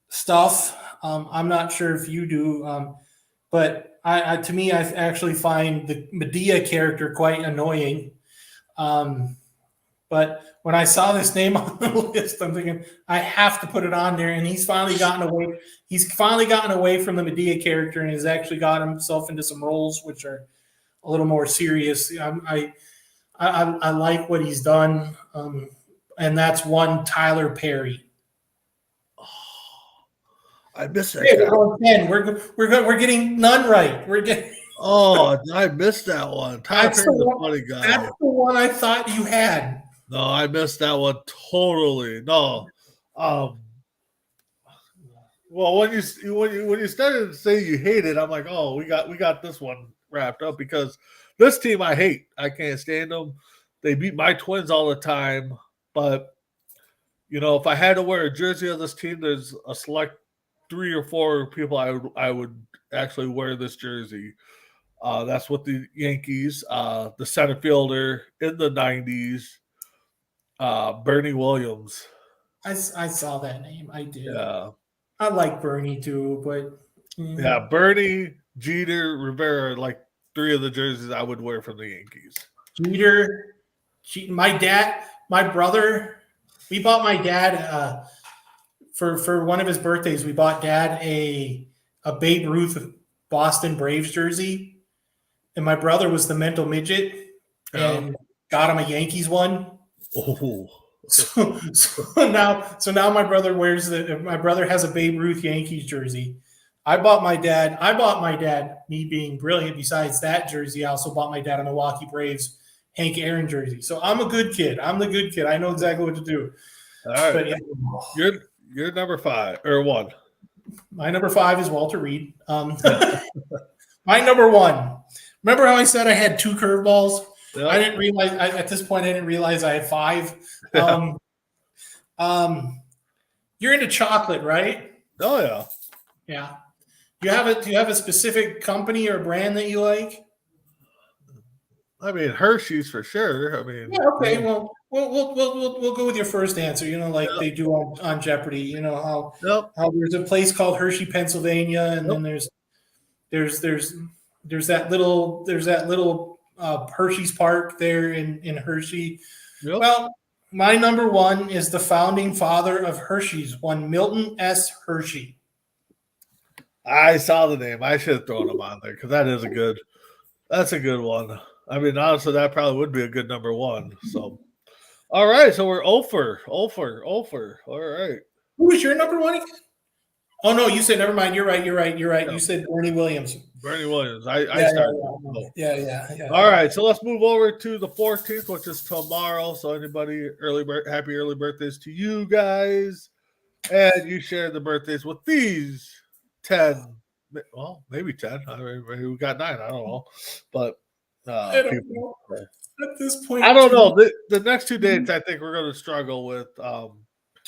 stuff. I'm not sure if you do, but to me, I actually find the Medea character quite annoying. But when I saw this name on the list, I'm thinking I have to put it on there. And he's finally gotten away. He's finally gotten away from the Medea character and has actually got himself into some roles which are a little more serious. I like what he's done, and that's one Tyler Perry. Oh, I miss that. Hey, we're going 10. We're getting none right. We're getting. Oh, I missed that one. Tyler Perry's a funny guy. That's the one I thought you had. No, I missed that one totally. No, well, when you started to say you hate it, I'm like, oh, we got this one wrapped up because this team I hate. I can't stand them. They beat my Twins all the time. But if I had to wear a jersey of this team, there's a select 3 or 4 people I would actually wear this jersey. That's with the Yankees. The center fielder in the 90s. Bernie Williams. I saw that name. I did. Yeah. I like Bernie too, but yeah, Bernie, Jeter, Rivera, like 3 of the jerseys I would wear from the Yankees. Jeter, my dad, my brother. We bought my dad for one of his birthdays. We bought Dad a Babe Ruth Boston Braves jersey, and my brother was the mental midget and got him a Yankees one. Oh, so now my brother has a Babe Ruth Yankees jersey. I bought my dad, me being brilliant, besides that jersey, I also bought my dad a Milwaukee Braves Hank Aaron jersey. So I'm a good kid. I'm the good kid. I know exactly what to do. All right. But, yeah. You're number 5 or 1. My number 5 is Walter Reed. My number 1. Remember how I said I had 2 curveballs? Yep. I didn't realize at this point. I didn't realize I had 5. You're into chocolate, right? Oh yeah. Yeah. Do you have a specific company or brand that you like? I mean, Hershey's for sure. I mean, Yeah, okay. Well, we'll go with your first answer. Like Yep. they do on Jeopardy. You know Yep. how there's a place called Hershey, Pennsylvania, and Yep. then there's that little Hershey's Park there in Hershey. Yep. Well, my number one is the founding father of Hershey's, one Milton S. Hershey. I saw the name. I should have thrown him on there because that's a good one. I mean, honestly, that probably would be a good number one. So, all right. So we're 0 for. All right. Who was your number one again? Oh no, you said never mind. You're right. Yeah. You said Bernie Williams. Bernie Williams. I Yeah, started. yeah. All right. So let's move over to the 14th, which is tomorrow. So anybody happy early birthdays to you guys. And you share the birthdays with these 10, well, maybe 10. I mean, maybe we got 9. I don't know. But I don't people, know. At this point, I don't know. The next 2 dates, I think we're going to struggle with.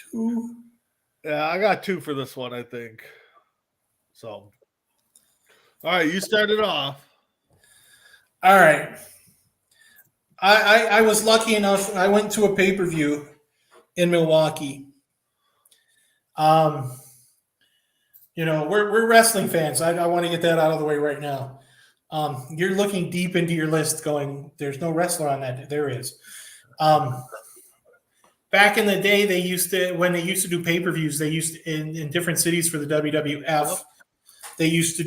Two. Yeah, I got 2 for this one, I think. So, all right, you started off. All right. I was lucky enough. I went to a pay-per-view in Milwaukee. We're wrestling fans. I want to get that out of the way right now. You're looking deep into your list, going, "There's no wrestler on that." There is. Back in the day, when they used to do pay-per-views, they used to, in different cities for the WWF. They used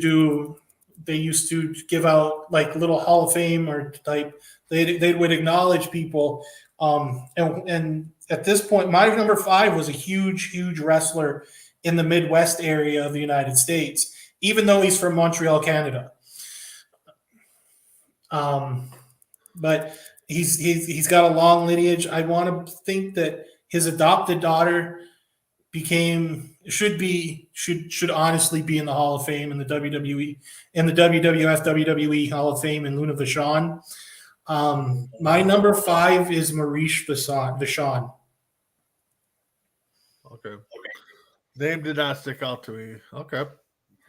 to give out like little Hall of Fame or type. They would acknowledge people. And at this point, my number 5 was a huge wrestler in the Midwest area of the United States, even though he's from Montreal, Canada. But he's got a long lineage. I want to think that his adopted daughter should honestly be in the Hall of Fame in the WWE, in the WWF WWE Hall of Fame in Luna Vachon. My number 5 is Maurice Vachon. Okay. Name did not stick out to me. Okay. All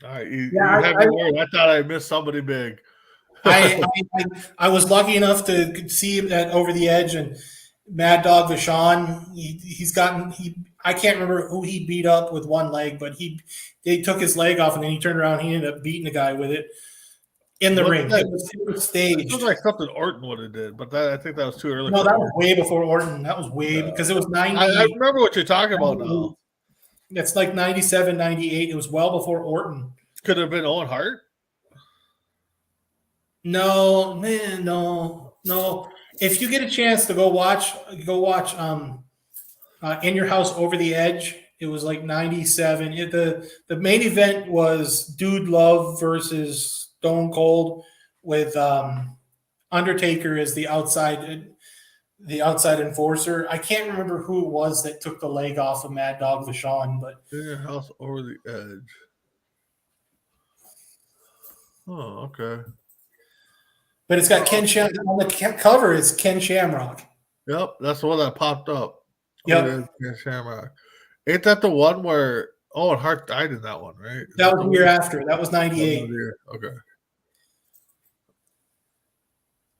right. I thought I missed somebody big. I was lucky enough to see that Over the Edge and Mad Dog Vachon. I can't remember who he beat up with one leg, but they took his leg off and then he turned around and he ended up beating the guy with it in the ring. It was staged. It was like something Orton would have did, but I think that was too early. No, that was way before Orton. That was because it was 90. I remember what you're talking about now. It's like 97, 98. It was well before Orton. Could have been Owen Hart. No, man, no. If you get a chance to go watch In Your House Over the Edge, it was like 97. The main event was Dude Love versus Stone Cold with Undertaker as the outside enforcer. I can't remember who it was that took the leg off of Mad Dog Vachon, but In Your House Over the Edge. Oh, okay. But it's got Ken Shamrock. On the cover, it's Ken Shamrock. Yep, that's the one that popped up. Yep. Ken Shamrock. Ain't that the one where Owen Hart died in that one, right? That was the year after. That was 98. Okay.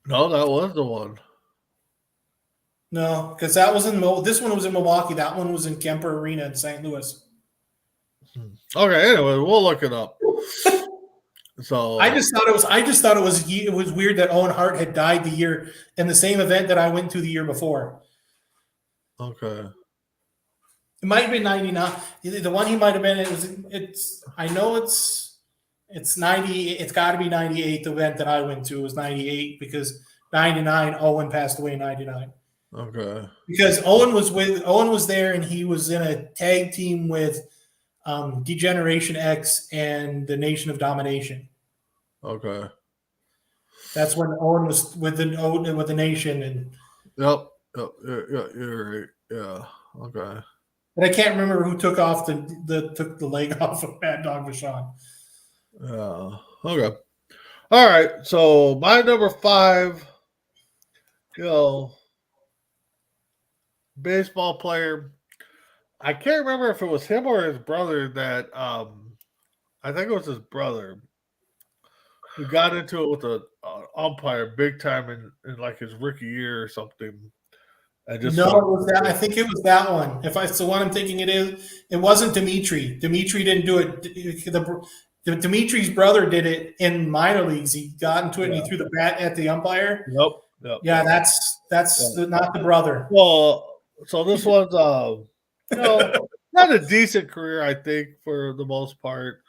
No, that was the one. No, because this one was in Milwaukee. That one was in Kemper Arena in St. Louis. Okay, anyway, we'll look it up. So I just thought it was weird that Owen Hart had died the year in the same event that I went to the year before. Okay. It might have been 99. The one he might have been, I know it's 90. It's got to be 98. The event that I went to was 98 because 99 Owen passed away in 99. Okay. Because Owen was there and he was in a tag team with Degeneration X and the Nation of Domination. Okay. That's when Owen was with the Nation and. Yep. You're right. Yeah. Okay. But I can't remember who took the leg off of Mad Dog Vachon. Yeah. Okay. All right. So my number 5, baseball player. I can't remember if it was him or his brother that I think it was his brother He got into it with a umpire big time in like his rookie year or something. And just No, it was that. I think it was that one. If it's the one I'm thinking it is, it wasn't Dimitri. Dimitri didn't do it. Dimitri's brother did it in minor leagues. He got into it and he threw the bat at the umpire. Yep. Yeah, that's not the brother. Well, so this one's not a decent career, I think, for the most part.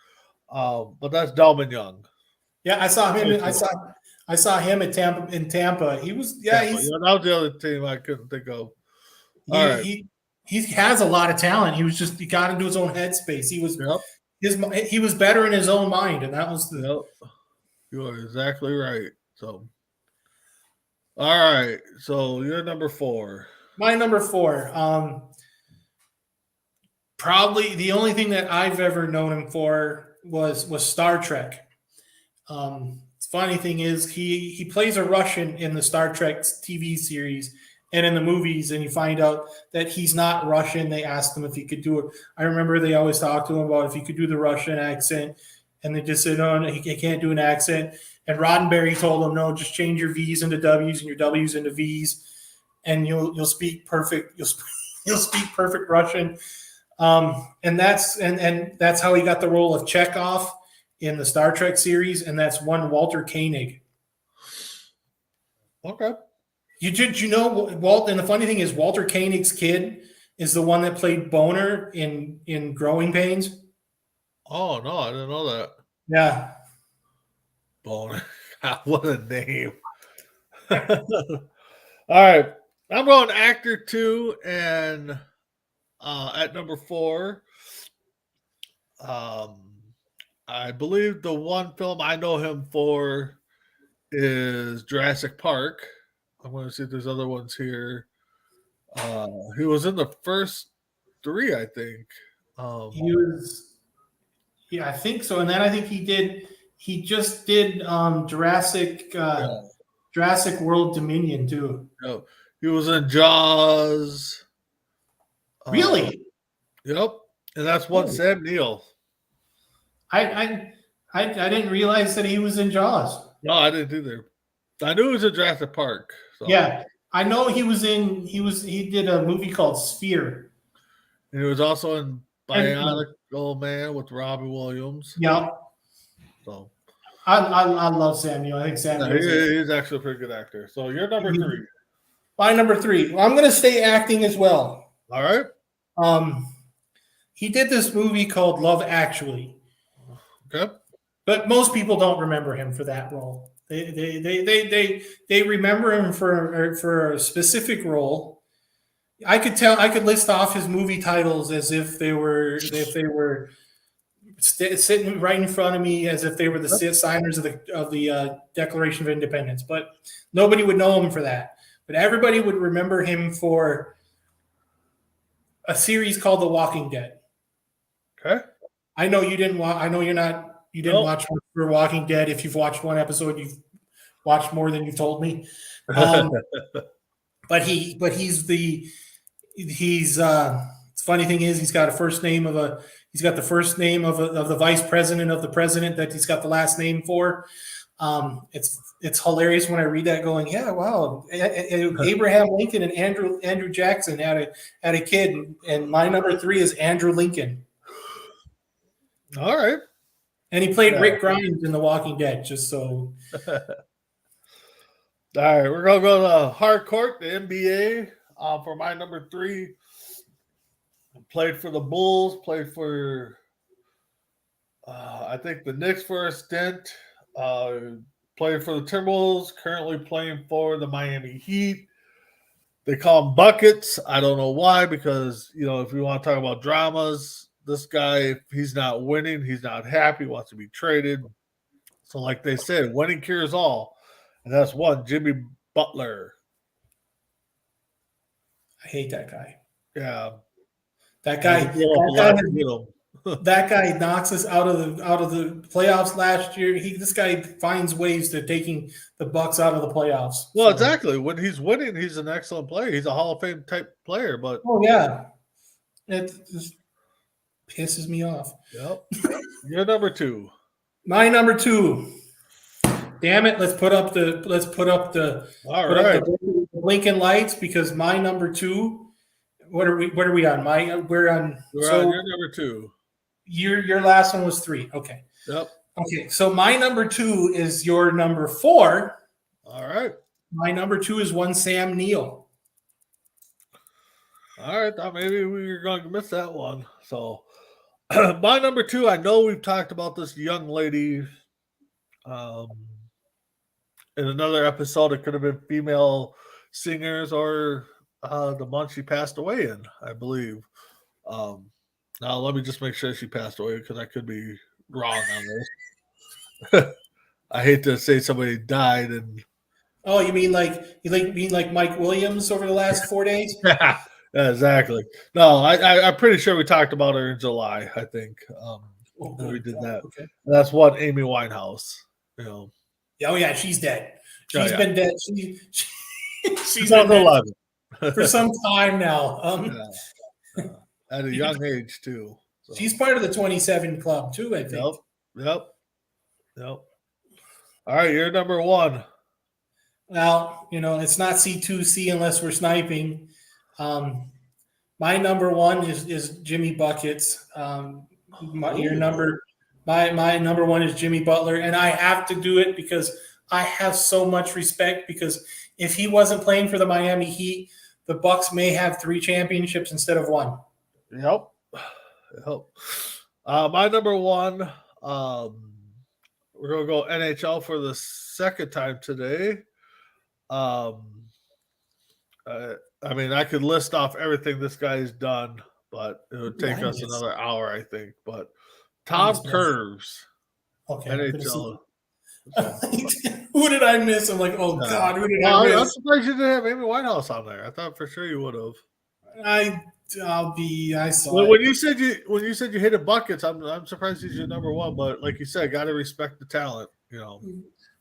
But that's Delman Young. Yeah, I saw him. I saw him at Tampa in Tampa. He was That was the other team I couldn't think of. He has a lot of talent. He got into his own headspace. He was better in his own mind, and that was the. You are exactly right. So, all right. So you're number 4. My number 4. Probably the only thing that I've ever known him for was Star Trek. Funny thing is he plays a Russian in the Star Trek TV series and in the movies, and you find out that he's not Russian. They asked him if he could do it. I remember they always talked to him about if he could do the Russian accent, and they just said, no, he can't do an accent. And Roddenberry told him, no, just change your V's into W's and your W's into V's, and you'll speak perfect. You'll speak perfect Russian. And that's how he got the role of Chekhov in the Star Trek series, and that's one Walter Koenig. Okay. You know Walt? And the funny thing is, Walter Koenig's kid is the one that played Boner in Growing Pains. Oh no, I didn't know that. Yeah, Boner. What a name! All right, I'm going actor 2, and at number 4. I believe the one film I know him for is Jurassic Park. I'm going to see if there's other ones here. He was in the first 3, I think. he was. Yeah, I think so. And then I think he just did Jurassic World Dominion too. He was in Jaws. Really? Yep. And that's one Sam Neill. I didn't realize that he was in Jaws. No, I didn't either. I knew he was in Jurassic Park. So. Yeah, I know he did a movie called Sphere. And he was also in Bionicle Man with Robbie Williams. Yeah. So I love Sam Neill. I think Sam Neill he's actually a pretty good actor. So you're number 3. My number 3. Well, I'm going to stay acting as well. All right. He did this movie called Love Actually. Okay. But most people don't remember him for that role. They remember him for a specific role. I could list off his movie titles as if they were sitting right in front of me, as if they were the signers of the Declaration of Independence. But nobody would know him for that. But everybody would remember him for a series called The Walking Dead. Okay. I know you didn't watch. I know you didn't watch for Walking Dead. If you've watched one episode, you've watched more than you've told me. But he's the funny thing is he's got the first name of the vice president of the president that he's got the last name for. It's hilarious when I read that, going, yeah, wow. Abraham Lincoln and Andrew Jackson had a kid, and my number 3 is Andrew Lincoln. All right. And he played Rick Grimes in The Walking Dead, just so. All right, we're going to go to Hardcourt, the NBA, for my number 3. Played for the Bulls, played for, I think, the Knicks for a stint. Played for the Timberwolves, currently playing for the Miami Heat. They call him Buckets. I don't know why, because, if you want to talk about dramas, this guy, if he's not winning, he's not happy, wants to be traded. So like they said, winning cures all. And that's one, Jimmy Butler. I hate that guy. Yeah. That guy knocks us out of the playoffs last year. This guy finds ways to taking the Bucks out of the playoffs. Well, exactly. When he's winning, he's an excellent player. He's a Hall of Fame type player, but it just pisses me off. Yep. You're number 2. My number 2. Damn it! Let's put up the All put right. up the blinking lights because my number 2. What are we on? We're on. We're on your number 2. Your last one was 3. Okay. Yep. Okay. So my number 2 is your number 4. All right. My number 2 is one Sam Neill. All right. Thought maybe we were going to miss that one. So my number 2, I know we've talked about this young lady in another episode. It could have been female singers or the month she passed away in, I believe. Now let me just make sure she passed away because I could be wrong on this. I hate to say somebody died and Oh, you mean like Mike Williams over the last 4 days? yeah, exactly. No, I'm pretty sure we talked about her in July. I think we did that. Okay. That's what Amy Winehouse. You know, Oh yeah, she's dead. Oh, She's yeah. been dead. She's been dead 2011. for some time now. At a young age too. So. She's part of the 27 club too, I think. Yep. All right, you're number 1. Well, it's not C2C unless we're sniping. My number 1 is Jimmy Buckets. My number 1 is Jimmy Butler, and I have to do it because I have so much respect. Because if he wasn't playing for the Miami Heat, the Bucks may have 3 championships instead of 1. Yep. My number 1. We're gonna go NHL for the second time today. I mean, I could list off everything this guy's done, but it would take us another hour, I think. But Tom Curves, Okay. NHL. Who did I miss? I'm like, oh God, who did I miss? I'm surprised you didn't have Amy Winehouse on there. I thought for sure you would have. I saw When you said you hit a buckets, I'm surprised he's your number 1. But like you said, got to respect the talent.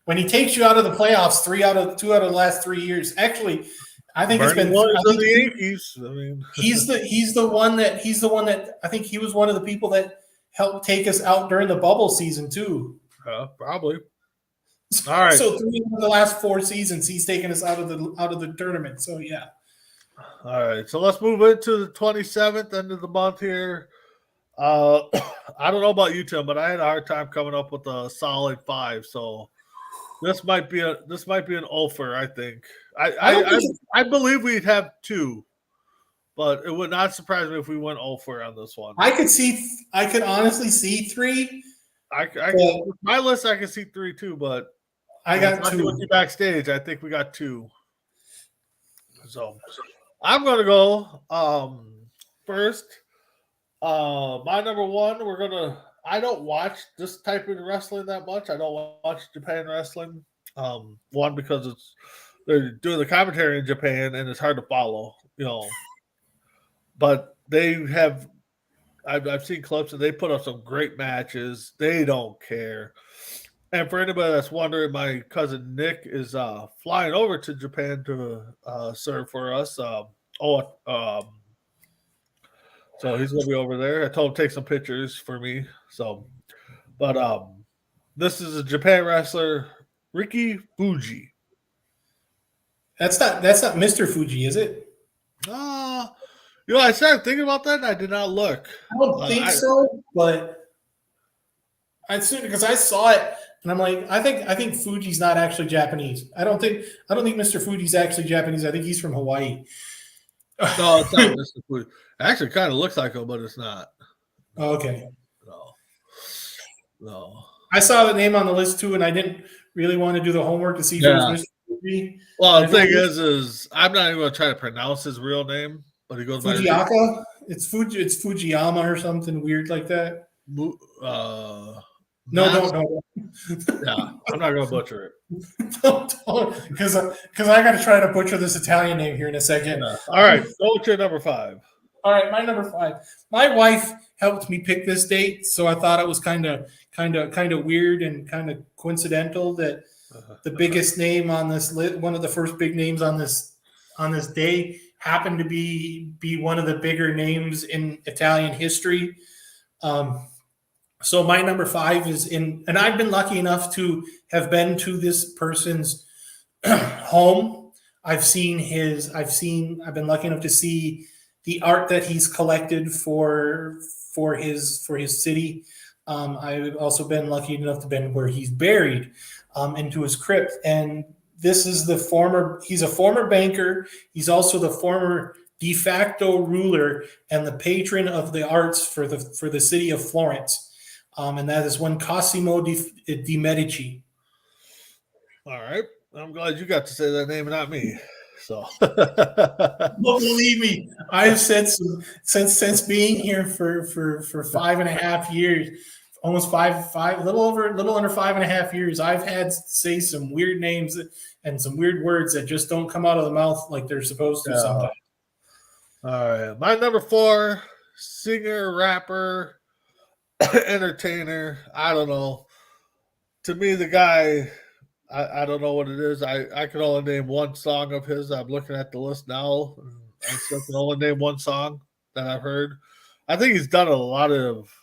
When he takes you out of the playoffs, 2 out of the last 3 years. Actually, I think it's been. I think the Yankees. I mean, he's the one that I think he was one of the people that helped take us out during the bubble season too. Probably. All right. So 3 of the last 4 seasons, he's taken us out of the tournament. So yeah. All right. So let's move into the 27th end of the month here. I don't know about you, Tim, but I had a hard time coming up with a solid 5. So this might be an offer. I think. I believe we'd have 2, but it would not surprise me if we went offer on this one. I could honestly see 3. With my list, I can see 3 too, but I got 2. With you backstage, I think we got 2. So I'm gonna go first. My number 1, I don't watch this type of wrestling that much. I don't watch Japan wrestling. One, because they're doing the commentary in Japan and it's hard to follow, But they have I've seen clips and they put up some great matches. They don't care. And for anybody that's wondering, my cousin Nick is flying over to Japan to serve for us. So he's gonna be over there. I told him to take some pictures for me. So, but this is a Japan wrestler, Ricky Fuji. That's not Mr. Fuji, is it? I started thinking about that and I did not look. I don't think so, but because I saw it and I'm like, I think Fuji's not actually Japanese. I don't think Mr. Fuji's actually Japanese. I think he's from Hawaii. No, it's not Mr. Fuji. It actually kind of looks like him, but it's not. Okay. No. I saw the name on the list too, and I didn't really want to do the homework to see if it was Mr. Fuji. Well, the thing is I'm not even going to try to pronounce his real name, but he goes by Fujiaka. It's Fujiyama or something weird like that. No. Yeah, I'm not going to butcher it. Because I got to try to butcher this Italian name here in a second. Yeah. All right, go to your number 5. All right, my number 5. My wife helped me pick this date, so I thought it was kind of weird and kind of coincidental that the biggest name on this list, one of the first big names on this day, happened to be one of the bigger names in Italian history. So my number 5 is in, and I've been lucky enough to have been to this person's home. I've been lucky enough to see the art that he's collected for his city. I've also been lucky enough to been where he's buried, into his crypt. And this is he's a former banker. He's also the former de facto ruler and the patron of the arts for the city of Florence. And that is one Cosimo de Medici. All right. I'm glad you got to say that name and not me. So, Well, believe me, I've said since being here for 5.5 years, almost five, little under 5.5 years. I've had to say some weird names and some weird words that just don't come out of the mouth like they're supposed to sometimes. All right. My number 4, singer, rapper, entertainer. I don't know. To me, the guy, I don't know what it is. I can only name one song of his. I'm looking at the list now. I still can only name one song that I've heard. I think he's done a lot of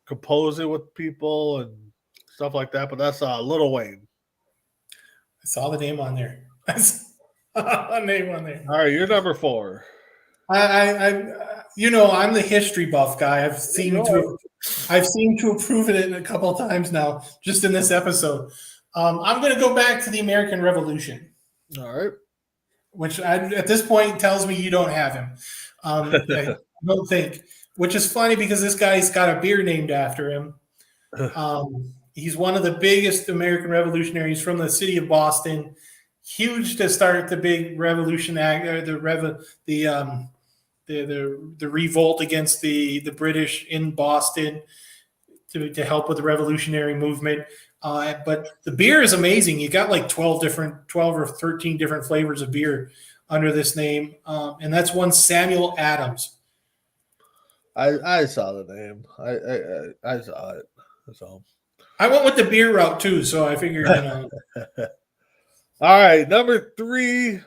composing with people and stuff like that, but that's Lil Wayne. I saw the name on there. I saw the name on there. All right, you're number 4. I'm the history buff guy. I've seen to approve it a couple of times now, just in this episode. I'm going to go back to the American Revolution. All right. Which at this point tells me you don't have him. I don't think. Which is funny because this guy's got a beer named after him. He's one of the biggest American revolutionaries from the city of Boston. Huge to start the big revolution act, the revolt against the British in Boston to help with the revolutionary movement. But the beer is amazing. You got like 12 or 13 different flavors of beer under this name. And that's one Samuel Adams. I saw the name. I saw it. So I went with the beer route too, so I figured, All right, number 3.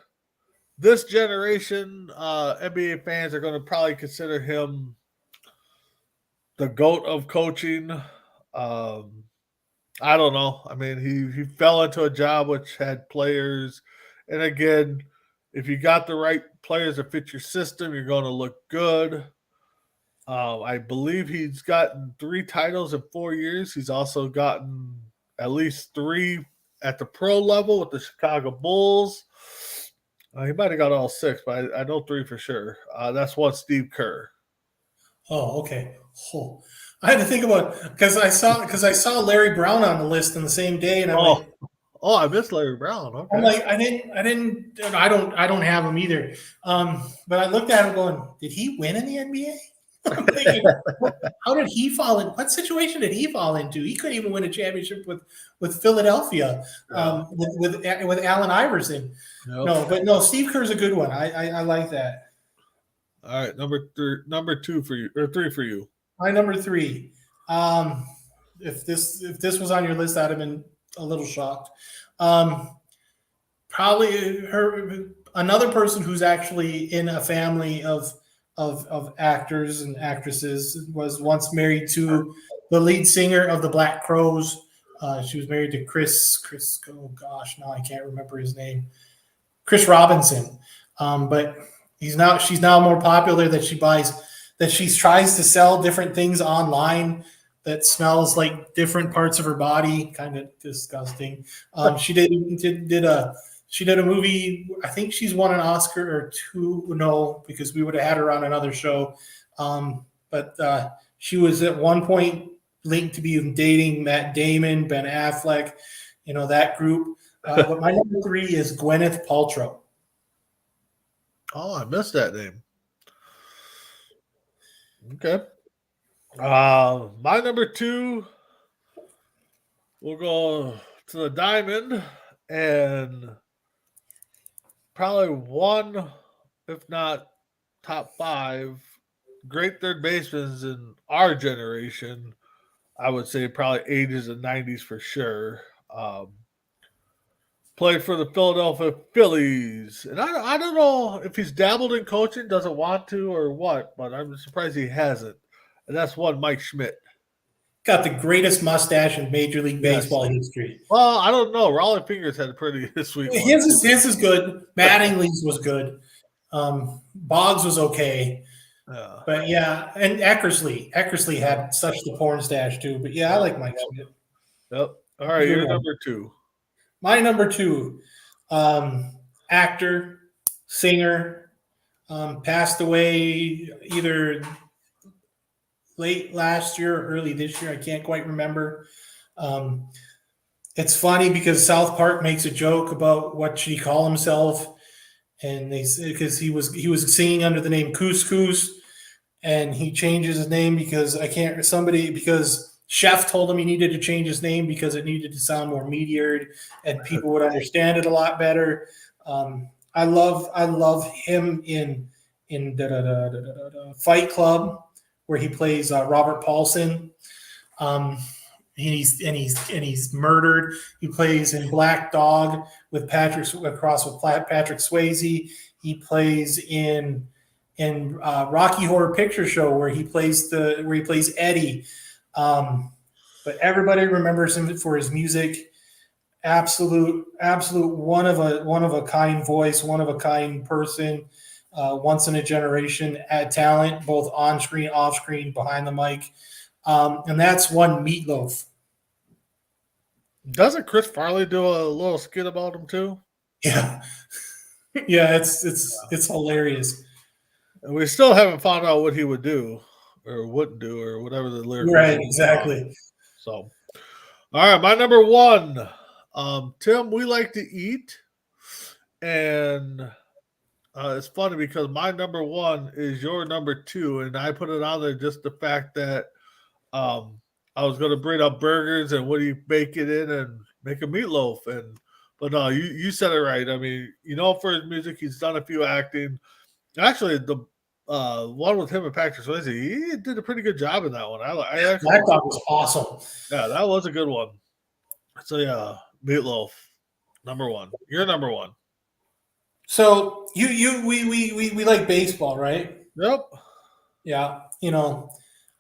This generation NBA fans are going to probably consider him the GOAT of coaching. I don't know. I mean, he fell into a job which had players, and again, if you got the right players that fit your system, you're going to look good. I believe he's gotten 3 titles in 4 years. He's also gotten at least 3 at the pro level with the Chicago Bulls. He might have got all 6, but I know 3 for sure. That's one Steve Kerr. Oh, okay. Oh. I had to think about because I saw Larry Brown on the list on the same day, and I missed Larry Brown. Okay. I'm like, I don't have him either. But I looked at him going, did he win in the NBA? I'm thinking, how did he fall in? What situation did he fall into? He couldn't even win a championship with Philadelphia, with Allen Iverson. Nope. No, Steve Kerr's a good one. I like that. All right, number 2 for you, or 3 for you. My number 3. If this was on your list, I'd have been a little shocked. Probably another person who's actually in a family of actors and actresses, was once married to the lead singer of the Black Crowes. She was married to Chris. Oh gosh, now I can't remember his name. Chris Robinson. But she's now more popular that she tries to sell different things online that smells like different parts of her body. Kind of disgusting. She did a movie. I think she's won an Oscar or 2. No, because we would have had her on another show. But she was at one point linked to be dating Matt Damon, Ben Affleck, that group. But my number 3 is Gwyneth Paltrow. Oh, I missed that name. Okay. My number 2, we'll go to the Diamond, and probably one, if not top 5, great third basemen in our generation. I would say probably 80s and 90s for sure. Played for the Philadelphia Phillies. And I don't know if he's dabbled in coaching, doesn't want to or what, but I'm surprised he hasn't. And that's one Mike Schmidt. got the greatest mustache in Major League Baseball history. Well, I don't know. Rolling Fingers had a pretty sweet one. His is good. Mattingly's was good. Boggs was okay. But yeah, and Eckersley had such the porn stash too. But yeah, I like Mike Schmidt. Yep. All right, you're number 2. My number 2, actor, singer, passed away either late last year or early this year. I can't quite remember. It's funny because South Park makes a joke about what should he call himself, and they say because he was singing under the name Couscous, and he changes his name because because Chef told him he needed to change his name because it needed to sound more meteored and people would understand it a lot better. I love him in Fight Club where he plays Robert Paulson. He's murdered. He plays in Black Dog with Patrick Swayze. He plays in Rocky Horror Picture Show where he plays Eddie. But everybody remembers him for his music. Absolute one of a kind voice, one of a kind person, once in a generation at talent, both on screen, off screen, behind the mic. And that's one Meatloaf. Doesn't Chris Farley do a little skit about him too? Yeah. Yeah, it's hilarious. And we still haven't found out what he would do or wouldn't do or whatever the lyric. Right, exactly. So, all right, my number 1. Tim, we like to eat, and it's funny because my number 1 is your number 2, and I put it on there just the fact that I was going to bring up burgers and what do you bake it in and make a meatloaf, but no, you said it right. I mean, for his music, he's done a few acting. Actually, the one with him and Patrick Swayze, he did a pretty good job in that one. I thought was awesome. Yeah, that was a good one. So yeah, Meatloaf, number 1. You're number 1. So we like baseball, right? Yep. Yeah.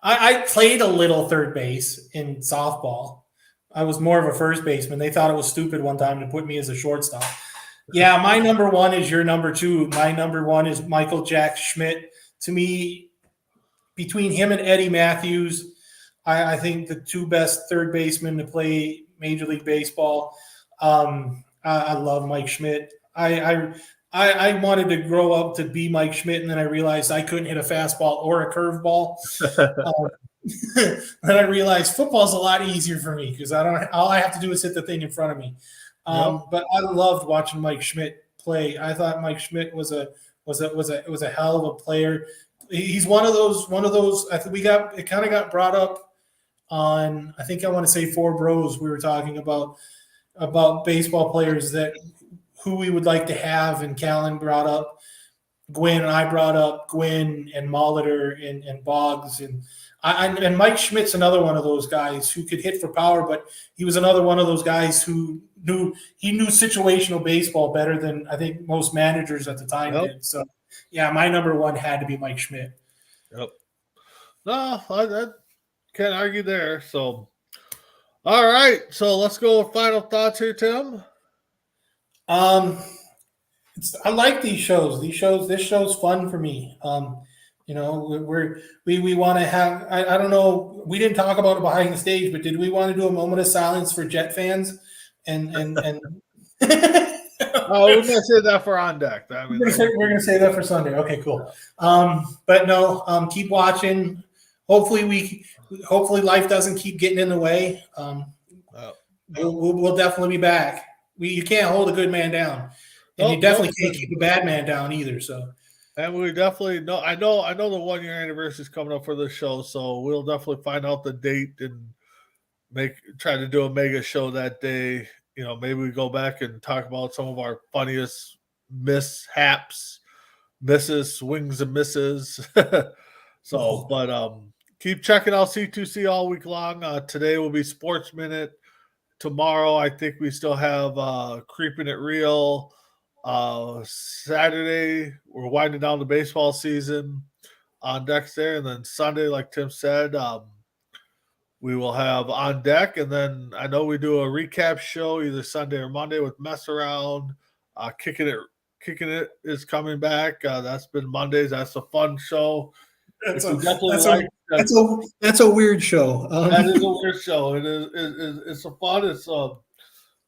I played a little third base in softball. I was more of a first baseman. They thought it was stupid one time to put me as a shortstop. Yeah, my number 1 is your number 2. My number 1 is Michael Jack Schmidt. To me, between him and Eddie Matthews, I think the 2 best third basemen to play Major League Baseball. I love Mike Schmidt. I wanted to grow up to be Mike Schmidt, and then I realized I couldn't hit a fastball or a curveball. Then I realized football's a lot easier for me because all I have to do is hit the thing in front of me. But I loved watching Mike Schmidt play. I thought Mike Schmidt was a hell of a player. He's one of those. I think it kind of got brought up on. I think I want to say Four Bros. We were talking about baseball players who we would like to have, and Callan brought up Gwynn, and I brought up Gwynn and Molitor and Boggs, and Mike Schmidt's another one of those guys who could hit for power, but he was another one of those guys who knew situational baseball better than I think most managers at the time did. So, yeah, my number 1 had to be Mike Schmidt. Yep. No, I can't argue there. So, all right. So let's go with final thoughts here, Tim. I like these shows. This show's fun for me. We want to have. I don't know. We didn't talk about it behind the stage, but did we want to do a moment of silence for Jet fans? And Oh, we're gonna say that for on deck. We're gonna say that for Sunday. Okay, cool. But no, keep watching. Hopefully life doesn't keep getting in the way. We'll definitely be back. You can't hold a good man down, and you definitely can't keep a bad man down either. So, and we definitely know. I know the 1-year anniversary is coming up for this show, so we'll definitely find out the date and try to do a mega show that day. Maybe we go back and talk about some of our funniest mishaps, misses, swings and misses. So, but keep checking out C2C all week long. Today will be Sports Minute. Tomorrow, I think we still have Creeping It Real. Saturday, we're winding down the baseball season on decks there. And then Sunday, like Tim said, we will have on deck, and then I know we do a recap show either Sunday or Monday with Mess Around. Kicking it is coming back. That's been Mondays. That's a fun show. That's If a, you definitely that's, like a, that's a weird show. that is a weird show. It's a fun.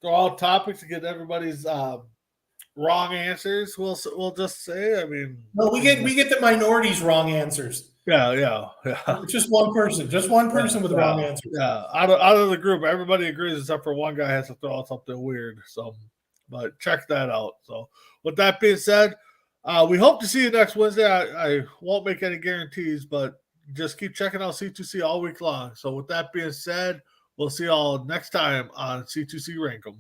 They're all topics to get everybody's wrong answers. We'll just say. I mean, no, we get the minorities wrong answers. yeah. It's just one person with the wrong answers. Yeah, out of the group, everybody agrees except for one guy has to throw out something weird. So, but check that out. So, with that being said, we hope to see you next Wednesday. I won't make any guarantees, but just keep checking out C2C all week long. So, with that being said, we'll see y'all next time on C2C Rankem.